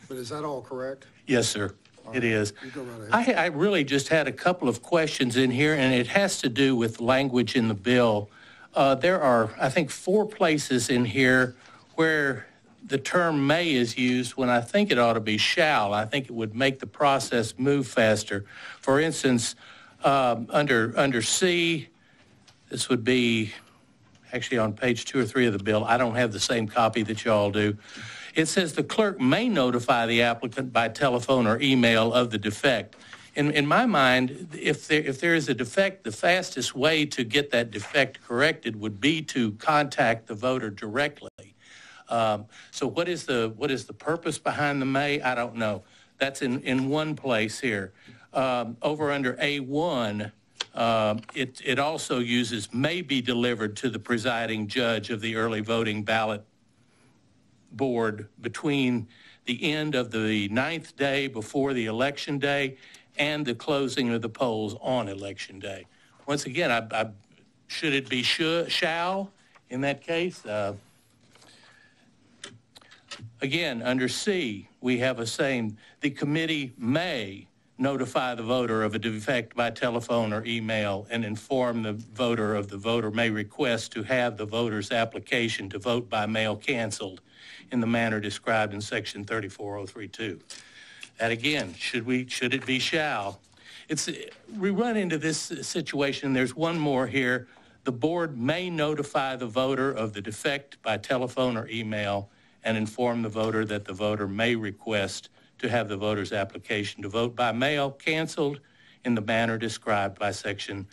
But is that all correct? Yes, sir. It is. You go right ahead. I really just had a couple of questions in here, and it has to do with language in the bill. There are, I think, 4 places in here where the term may is used when I think it ought to be shall. I think it would make the process move faster. For instance, under C, this would be actually on page 2 or 3 of the bill. I don't have the same copy that you all do. It says the clerk may notify the applicant by telephone or email of the defect. in my mind, if there is a defect, the fastest way to get that defect corrected would be to contact the voter directly. So what is the purpose behind the may? I don't know. That's in one place here. Over under A1, it also uses may be delivered to the presiding judge of the early voting ballot board between the end of the 9th day before the election day and the closing of the polls on election day. Once again, should it be shall in that case? Again, under C, we have a saying, the committee may notify the voter of a defect by telephone or email and inform the voter may request to have the voter's application to vote by mail canceled in the manner described in section 34032. That again, should it be shall? We run into this situation. There's one more here. The board may notify the voter of the defect by telephone or email and inform the voter that the voter may request to have the voter's application to vote by mail canceled in the manner described by section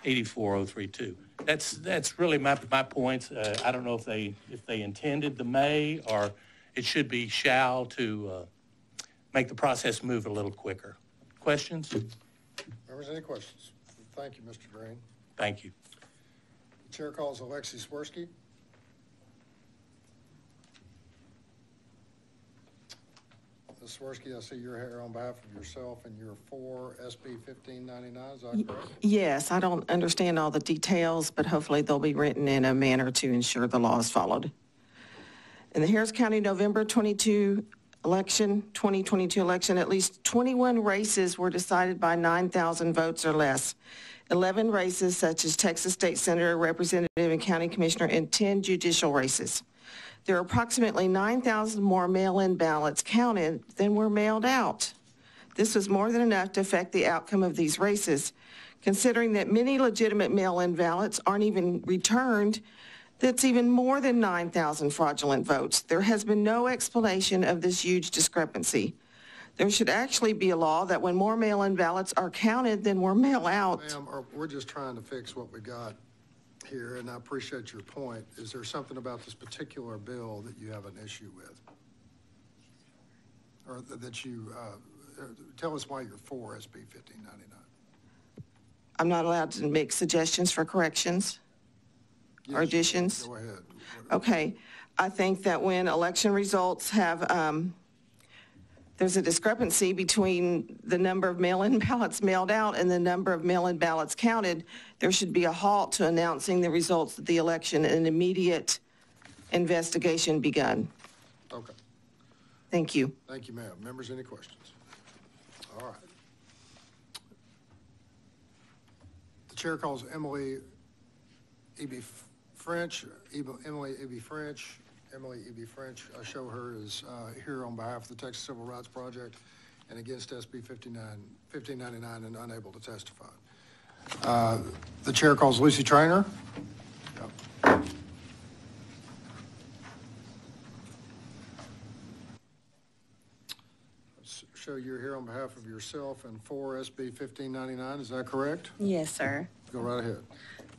84032. That's really my points. I don't know if they intended the may, or it should be shall to make the process move a little quicker. Questions? Members, any questions? Thank you, Mr. Green. Thank you. The chair calls Alexi Swirsky. Ms. Swirsky, I see you're here on behalf of yourself and you're for SB 1599, is that correct? Yes, I don't understand all the details, but hopefully they'll be written in a manner to ensure the law is followed. In the Harris County November 2022 election, at least 21 races were decided by 9,000 votes or less. 11 races such as Texas State Senator, Representative, and County Commissioner, and 10 judicial races. There are approximately 9,000 more mail-in ballots counted than were mailed out. This was more than enough to affect the outcome of these races. Considering that many legitimate mail-in ballots aren't even returned, that's even more than 9,000 fraudulent votes. There has been no explanation of this huge discrepancy. There should actually be a law that when more mail-in ballots are counted than were mail out. Ma'am, we're just trying to fix what we got here, and I appreciate your point. Is there something about this particular bill that you have an issue with? Or that you, tell us why you're for SB 1599. I'm not allowed to make suggestions for corrections or additions? Go ahead. Okay. I think that when election results have, there's a discrepancy between the number of mail-in ballots mailed out and the number of mail-in ballots counted, there should be a halt to announcing the results of the election and an immediate investigation begun. Okay. Thank you. Thank you, ma'am. Members, any questions? All right. The chair calls Emily E.B. French. Emily E.B. French. Emily E.B. French, I show her, is here on behalf of the Texas Civil Rights Project and against SB 1599 and unable to testify. The chair calls Lucy Trainer. Show you're here on behalf of yourself and for SB 1599, is that correct? Yes, sir. Go right ahead.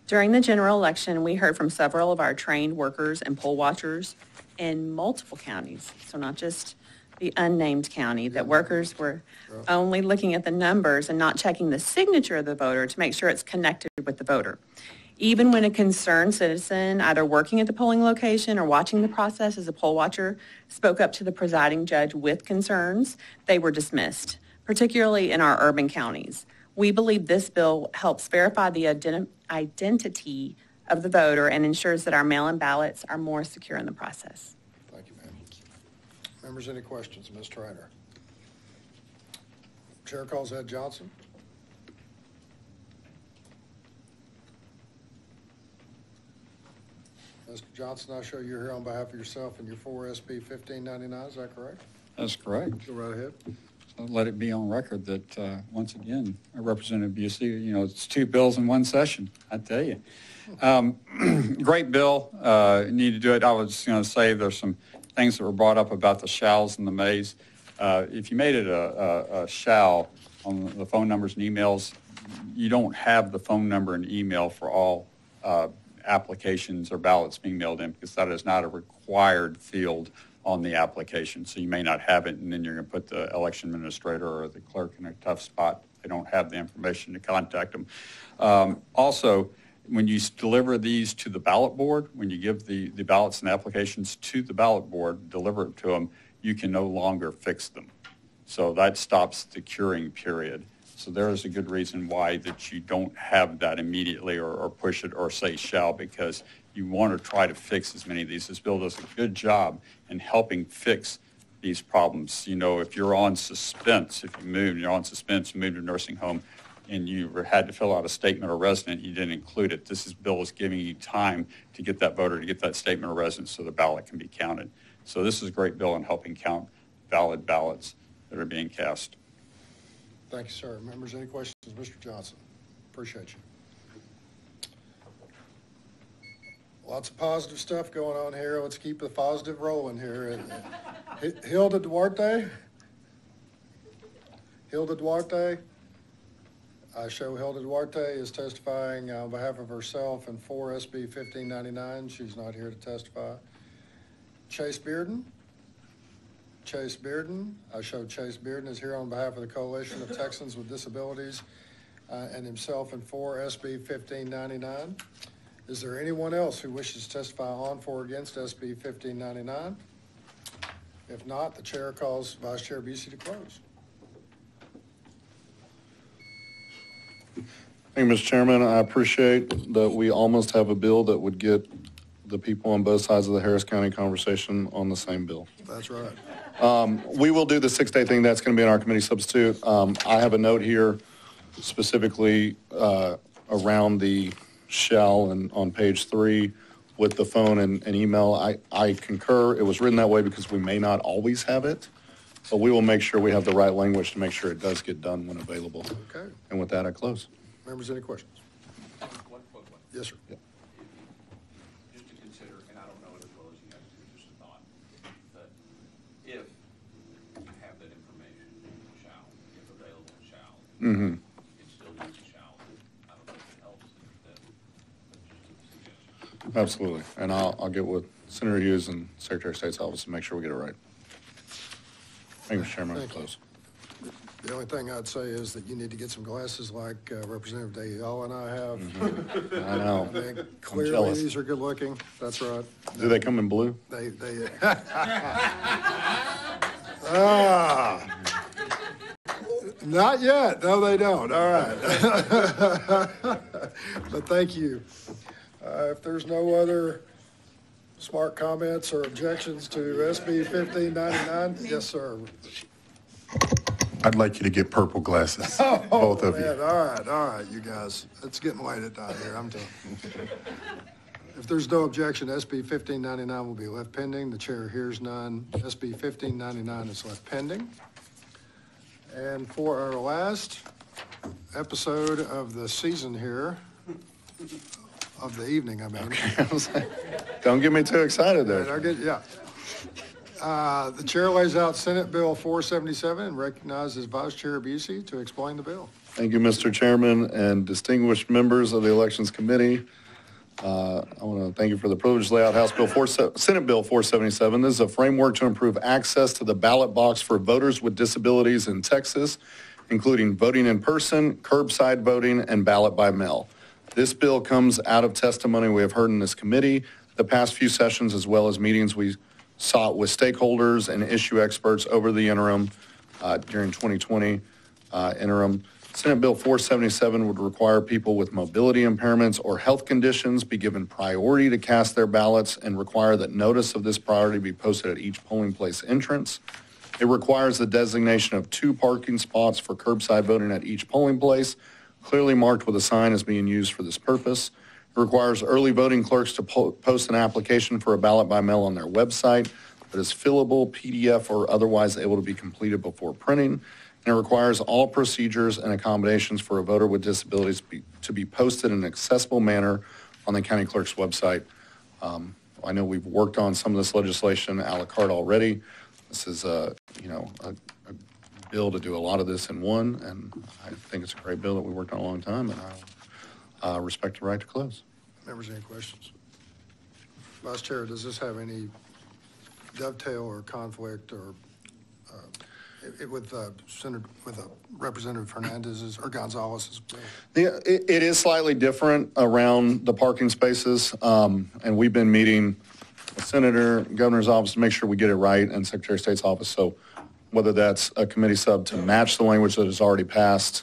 During the general election, we heard from several of our trained workers and poll watchers in multiple counties, so not just the unnamed county, that workers were only looking at the numbers and not checking the signature of the voter to make sure it's connected with the voter. Even when a concerned citizen, either working at the polling location or watching the process as a poll watcher, spoke up to the presiding judge with concerns, they were dismissed, particularly in our urban counties. We believe this bill helps verify the identity of the voter and ensures that our mail-in ballots are more secure in the process. Thank you, ma'am. Members, any questions? Ms. Trainer. Chair calls Ed Johnson. Mr. Johnson, I show you're here on behalf of yourself and you're for SB 1599, is that correct? That's correct. Go right ahead. I'll let it be on record that, once again, Representative Busey, it's two bills in one session, I tell you. Great bill. Need to do it. I was going to say there's some things that were brought up about the shalls and the mays. If you made it a shall, on the phone numbers and emails. You don't have the phone number and email for all applications or ballots being mailed in because that is not a required field on the application. So you may not have it, and then you're going to put the election administrator or the clerk in a tough spot. They don't have the information to contact them. Also, when you deliver these to the ballot board, when you give the ballots and applications to the ballot board, deliver it to them, you can no longer fix them. So that stops the curing period. So there is a good reason why that you don't have that immediately or push it or say shall, because you want to try to fix as many of these. This bill does a good job in helping fix these problems. You know, if you're on suspense, if you move, you're on suspense, moved to a nursing home, and you had to fill out a statement of residence, you didn't include it. This bill is giving you time to get that voter to get that statement of residence so the ballot can be counted. So this is a great bill in helping count valid ballots that are being cast. Thank you, sir. Members, any questions? Mr. Johnson, appreciate you. Lots of positive stuff going on here. Let's keep the positive rolling here. Hilda Duarte? Hilda Duarte? I show Hilda Duarte is testifying on behalf of herself and 4 SB 1599. She's not here to testify. Chase Bearden? Chase Bearden. I show Chase Bearden is here on behalf of the Coalition of Texans with Disabilities and himself and 4 SB 1599. Is there anyone else who wishes to testify on, for, or against SB 1599? If not, the chair calls Vice Chair Busey to close. Thank you, Mr. Chairman. I appreciate that we almost have a bill that would get the people on both sides of the Harris County conversation on the same bill. That's right. We will do the 6-day thing. That's going to be in our committee substitute. I have a note here specifically around the shall and on page 3 with the phone and email. I concur. It was written that way because we may not always have it, but we will make sure we have the right language to make sure it does get done when available. Okay. And with that, I close. Members, any questions? One quick one. Yes, sir. Yeah. Just to consider, and I don't know it as well as you guys do, just a thought, that if you have that information, shall, if available, shall, Mm-hmm. you can still use the shall. I don't know if it helps, but just a suggestion. Absolutely. And I'll get with Senator Hughes and Secretary of State's office and make sure we get it right. Thank you, Mr. Chairman. Thank you. The only thing I'd say is that you need to get some glasses like Representative Dayal and I have. Mm-hmm. I know. I mean, I'm clearly, jealous. these are good looking. That's right. Do they come in blue? They not yet. No, they don't. All right. But thank you. If there's no other smart comments or objections to SB 1599, yes, sir. I'd like you to get purple glasses, both of you. All right, you guys. It's getting late at night here, I'm telling you. If there's no objection, SB 1599 will be left pending. The chair hears none. SB 1599 is left pending. And for our last episode of the season here, of the evening, I mean. Okay. Don't get me too excited there. The chair lays out Senate Bill 477 and recognizes Vice Chair Busey to explain the bill. Thank you, Mr. Chairman and distinguished members of the Elections Committee. I want to thank you for the privilege to lay out Senate Bill 477. This is a framework to improve access to the ballot box for voters with disabilities in Texas, including voting in person, curbside voting, and ballot by mail. This bill comes out of testimony we have heard in this committee the past few sessions, as well as meetings we sought with stakeholders and issue experts over the interim during 2020 interim. Senate Bill 477 would require people with mobility impairments or health conditions be given priority to cast their ballots and require that notice of this priority be posted at each polling place entrance. It requires the designation of 2 parking spots for curbside voting at each polling place, clearly marked with a sign as being used for this purpose. It requires early voting clerks to post an application for a ballot by mail on their website that is fillable, PDF, or otherwise able to be completed before printing. And it requires all procedures and accommodations for a voter with disabilities to be posted in an accessible manner on the county clerk's website. I know we've worked on some of this legislation a la carte already. This is a bill to do a lot of this in one, and I think it's a great bill that we worked on a long time, and I respect the right to close. Members, any questions? Vice Chair, does this have any dovetail or conflict or with Representative Hernandez's or Gonzalez's bill? Yeah, it is slightly different around the parking spaces, and we've been meeting with Senator, Governor's office to make sure we get it right, and Secretary of State's office. So whether that's a committee sub to match the language that is already passed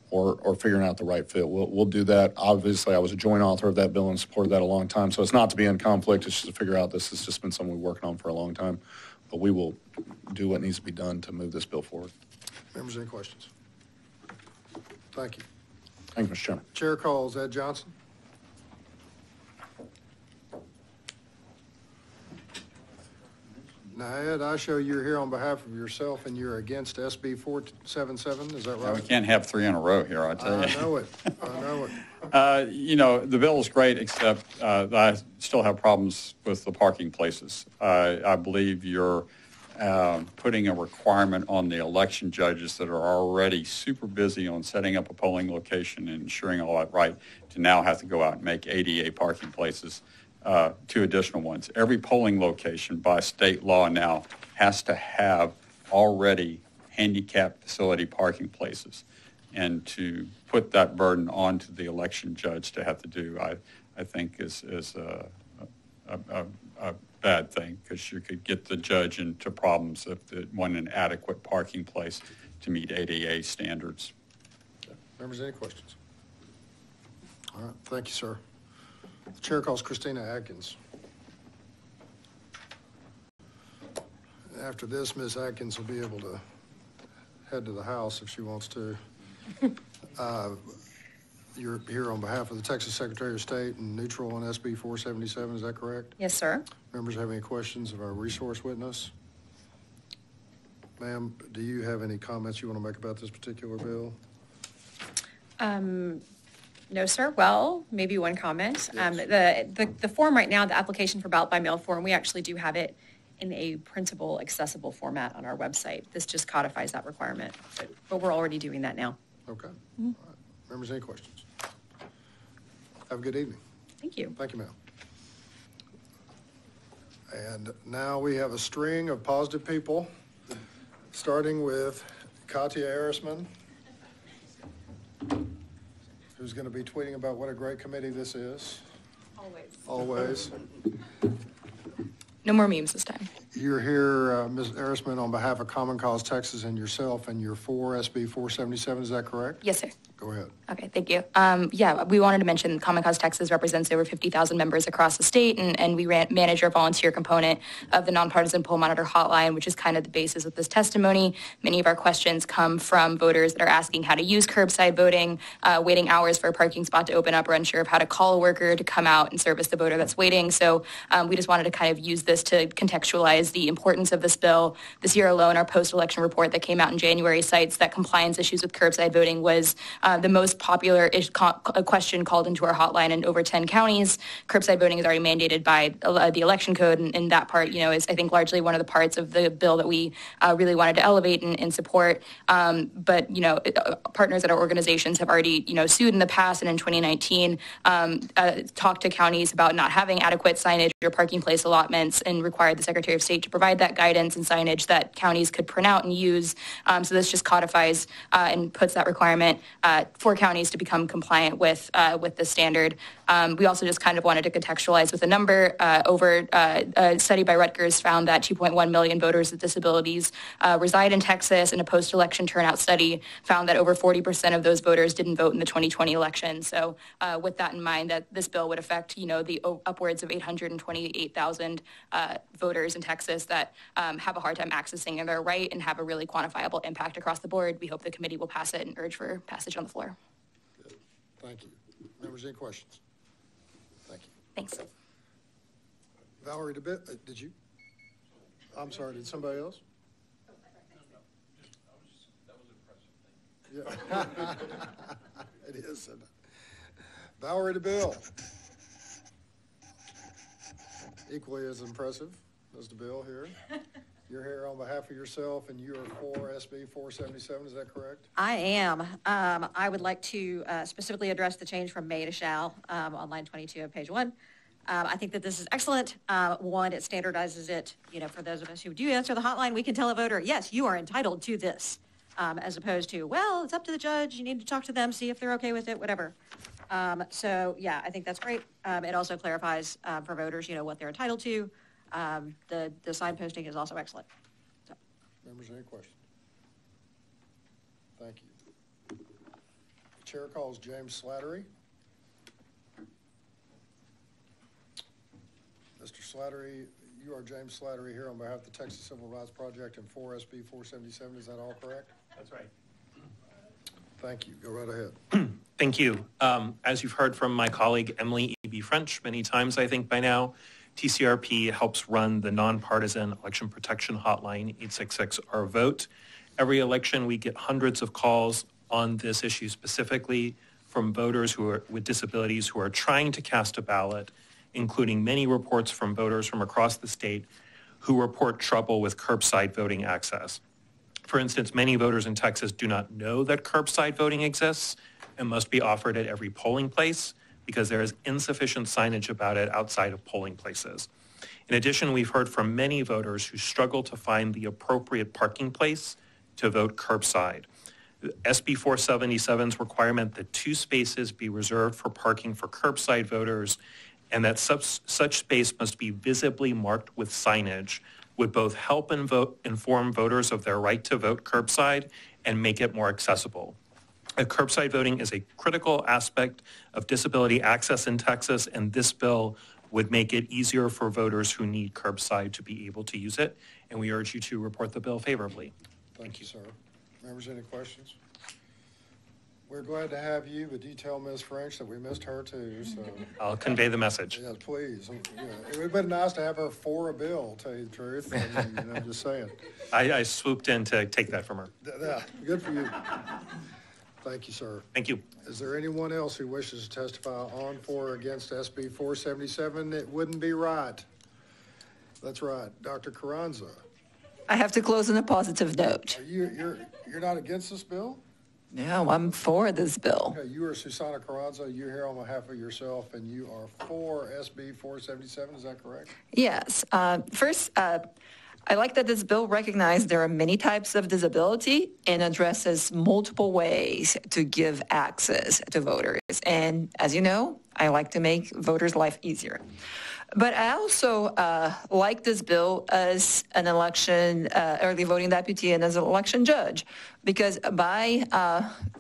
or figuring out the right fit, we'll do that. Obviously, I was a joint author of that bill and supported that a long time. So it's not to be in conflict. It's just to figure out this has just been something we're working on for a long time. But we will do what needs to be done to move this bill forward. Members, any questions? Thank you. Thank you, Mr. Chairman. Chair calls Ed Johnson. Now, Ed, I show you're here on behalf of yourself and you're against SB 477, is that right? We can't have three in a row here, I tell you. I know it. I know it. You know, the bill is great, except I still have problems with the parking places. I believe you're putting a requirement on the election judges that are already super busy on setting up a polling location and ensuring all that right to now have to go out and make ADA parking places, 2 additional ones. Every polling location by state law now has to have already handicap facility parking places. And to put that burden onto the election judge to have to do, I think is a bad thing, because you could get the judge into problems if it wasn't an adequate parking place to meet ADA standards. Members, any questions? All right, thank you, sir. The chair calls Christina Atkins. After this, Ms. Atkins will be able to head to the House if she wants to. You're here on behalf of the Texas Secretary of State and neutral on SB 477, is that correct? Yes, sir. Members have any questions of our resource witness? Ma'am, do you have any comments you want to make about this particular bill? No, sir. Well, maybe one comment. Yes. The form right now, the application for ballot by mail form, we actually do have it in a printable, accessible format on our website. This just codifies that requirement, but we're already doing that now. Okay. Mm-hmm. All right. Members, any questions? Have a good evening. Thank you. Thank you, ma'am. And now we have a string of positive people, starting with Katya Arisman, who's going to be tweeting about what a great committee this is. Always. No more memes this time. You're here, Ms. Arisman, on behalf of Common Cause Texas and yourself, and you're for SB 477, is that correct? Yes, sir. Go ahead. Okay, thank you. Yeah, we wanted to mention Common Cause Texas represents over 50,000 members across the state, and we manage our volunteer component of the Nonpartisan Poll Monitor Hotline, which is kind of the basis of this testimony. Many of our questions come from voters that are asking how to use curbside voting, waiting hours for a parking spot to open up, or unsure of how to call a worker to come out and service the voter that's waiting. So we just wanted to kind of use this to contextualize the importance of this bill. This year alone, our post-election report that came out in January cites that compliance issues with curbside voting was the most popular question called into our hotline in over 10 counties. Curbside voting is already mandated by the election code, and that part, is I think largely one of the parts of the bill that we really wanted to elevate and support. But partners at our organizations have already sued in the past, and in 2019 talked to counties about not having adequate signage or parking place allotments, and required the Secretary of State to provide that guidance and signage that counties could print out and use. So this just codifies and puts that requirement for counties to become compliant with the standard. We also just kind of wanted to contextualize with a number. A study by Rutgers found that 2.1 million voters with disabilities reside in Texas, and a post-election turnout study found that over 40% of those voters didn't vote in the 2020 election. So with that in mind, that this bill would affect, the upwards of 828,000 voters in Texas that have a hard time accessing their right and have a really quantifiable impact across the board. We hope the committee will pass it and urge for passage on the floor. Good. Thank you. Members, any questions? Thank you. Thanks. Valerie DeBitt, did you? I'm sorry, did somebody else? Yeah. It is, isn't it? Valerie DeBill. Equally as impressive as DeBill here. You're here on behalf of yourself, and you are for SB 477, is that correct? I am. I would like to specifically address the change from may to shall on line 22 of page 1. I think that this is excellent. One, it standardizes it, for those of us who do answer the hotline, we can tell a voter, yes, you are entitled to this, as opposed to, well, it's up to the judge. You need to talk to them, see if they're okay with it, whatever. So, yeah, I think that's great. It also clarifies for voters, what they're entitled to. The signposting is also excellent. So. Members, any questions? Thank you. The chair calls James Slattery. Mr. Slattery, you are James Slattery here on behalf of the Texas Civil Rights Project and 4SB 477. Is that all correct? That's right. Thank you. Go right ahead. Thank you. As you've heard from my colleague Emily E.B. French many times, I think by now, TCRP helps run the nonpartisan election protection hotline 866-OUR-VOTE. Every election, we get hundreds of calls on this issue specifically from voters with disabilities who are trying to cast a ballot, including many reports from voters from across the state who report trouble with curbside voting access. For instance, many voters in Texas do not know that curbside voting exists and must be offered at every polling place because there is insufficient signage about it outside of polling places. In addition, we've heard from many voters who struggle to find the appropriate parking place to vote curbside. SB 477's requirement that 2 spaces be reserved for parking for curbside voters and that such space must be visibly marked with signage would both help inform voters of their right to vote curbside and make it more accessible. Curbside voting is a critical aspect of disability access in Texas, and this bill would make it easier for voters who need curbside to be able to use it, and we urge you to report the bill favorably. Thank you, sir. Members, any questions? We're glad to have you, but do you tell Ms. French that we missed her too, so. I'll convey the message. Yeah, please. It would have been nice to have her for a bill, tell you the truth. I mean, just saying. I swooped in to take that from her. Yeah, good for you. Thank you, sir. Thank you. Is there anyone else who wishes to testify on, for, or against SB 477? It wouldn't be right. That's right. Dr. Carranza. I have to close on a positive note. You're not against this bill? No, I'm for this bill. Okay, you are Susana Carranza. You're here on behalf of yourself, and you are for SB 477. Is that correct? Yes. First, I like that this bill recognizes there are many types of disability and addresses multiple ways to give access to voters. And as you know, I like to make voters' life easier. But I also like this bill as an election early voting deputy and as an election judge, because by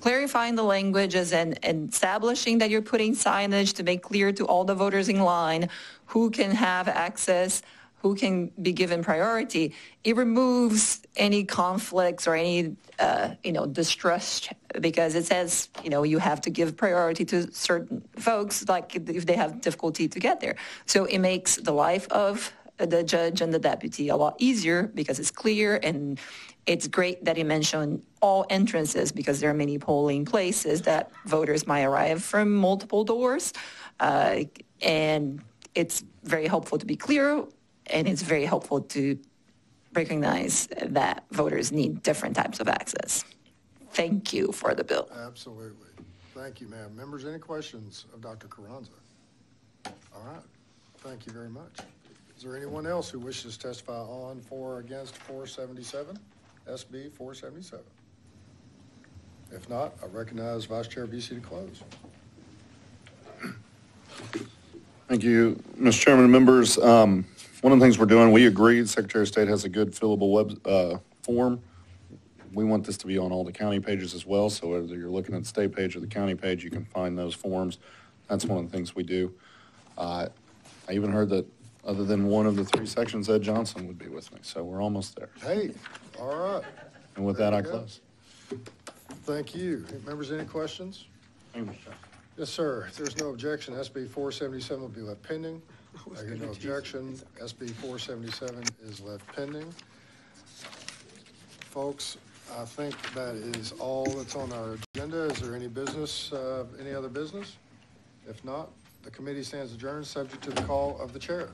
clarifying the languages and establishing that you're putting signage to make clear to all the voters in line who can have access, who can be given priority, it removes any conflicts or any, distrust, because it says, you have to give priority to certain folks, like if they have difficulty to get there. So it makes the life of the judge and the deputy a lot easier because it's clear, and it's great that he mentioned all entrances because there are many polling places that voters might arrive from multiple doors. And it's very helpful to be clear, and it's very helpful to recognize that voters need different types of access. Thank you for the bill. Absolutely. Thank you, ma'am. Members, any questions of Dr. Carranza? All right. Thank you very much. Is there anyone else who wishes to testify on, for, or against 477, SB 477? If not, I recognize Vice Chair Busey to close. Thank you, Mr. Chairman and members. One of the things we're doing, we agreed, Secretary of State has a good fillable web form. We want this to be on all the county pages as well, so whether you're looking at the state page or the county page, you can find those forms. That's one of the things we do. I even heard that other than one of the 3 sections, Ed Johnson would be with me, so we're almost there. Hey, all right. And with that, I close. Thank you. Members, any questions? Thank you, Mr. Chairman. Yes, sir. If there's no objection, SB 477 will be left pending. I hear no objection. SB 477 is left pending. Folks, I think that is all that's on our agenda. Is there any business, any other business? If not, the committee stands adjourned, subject to the call of the chair.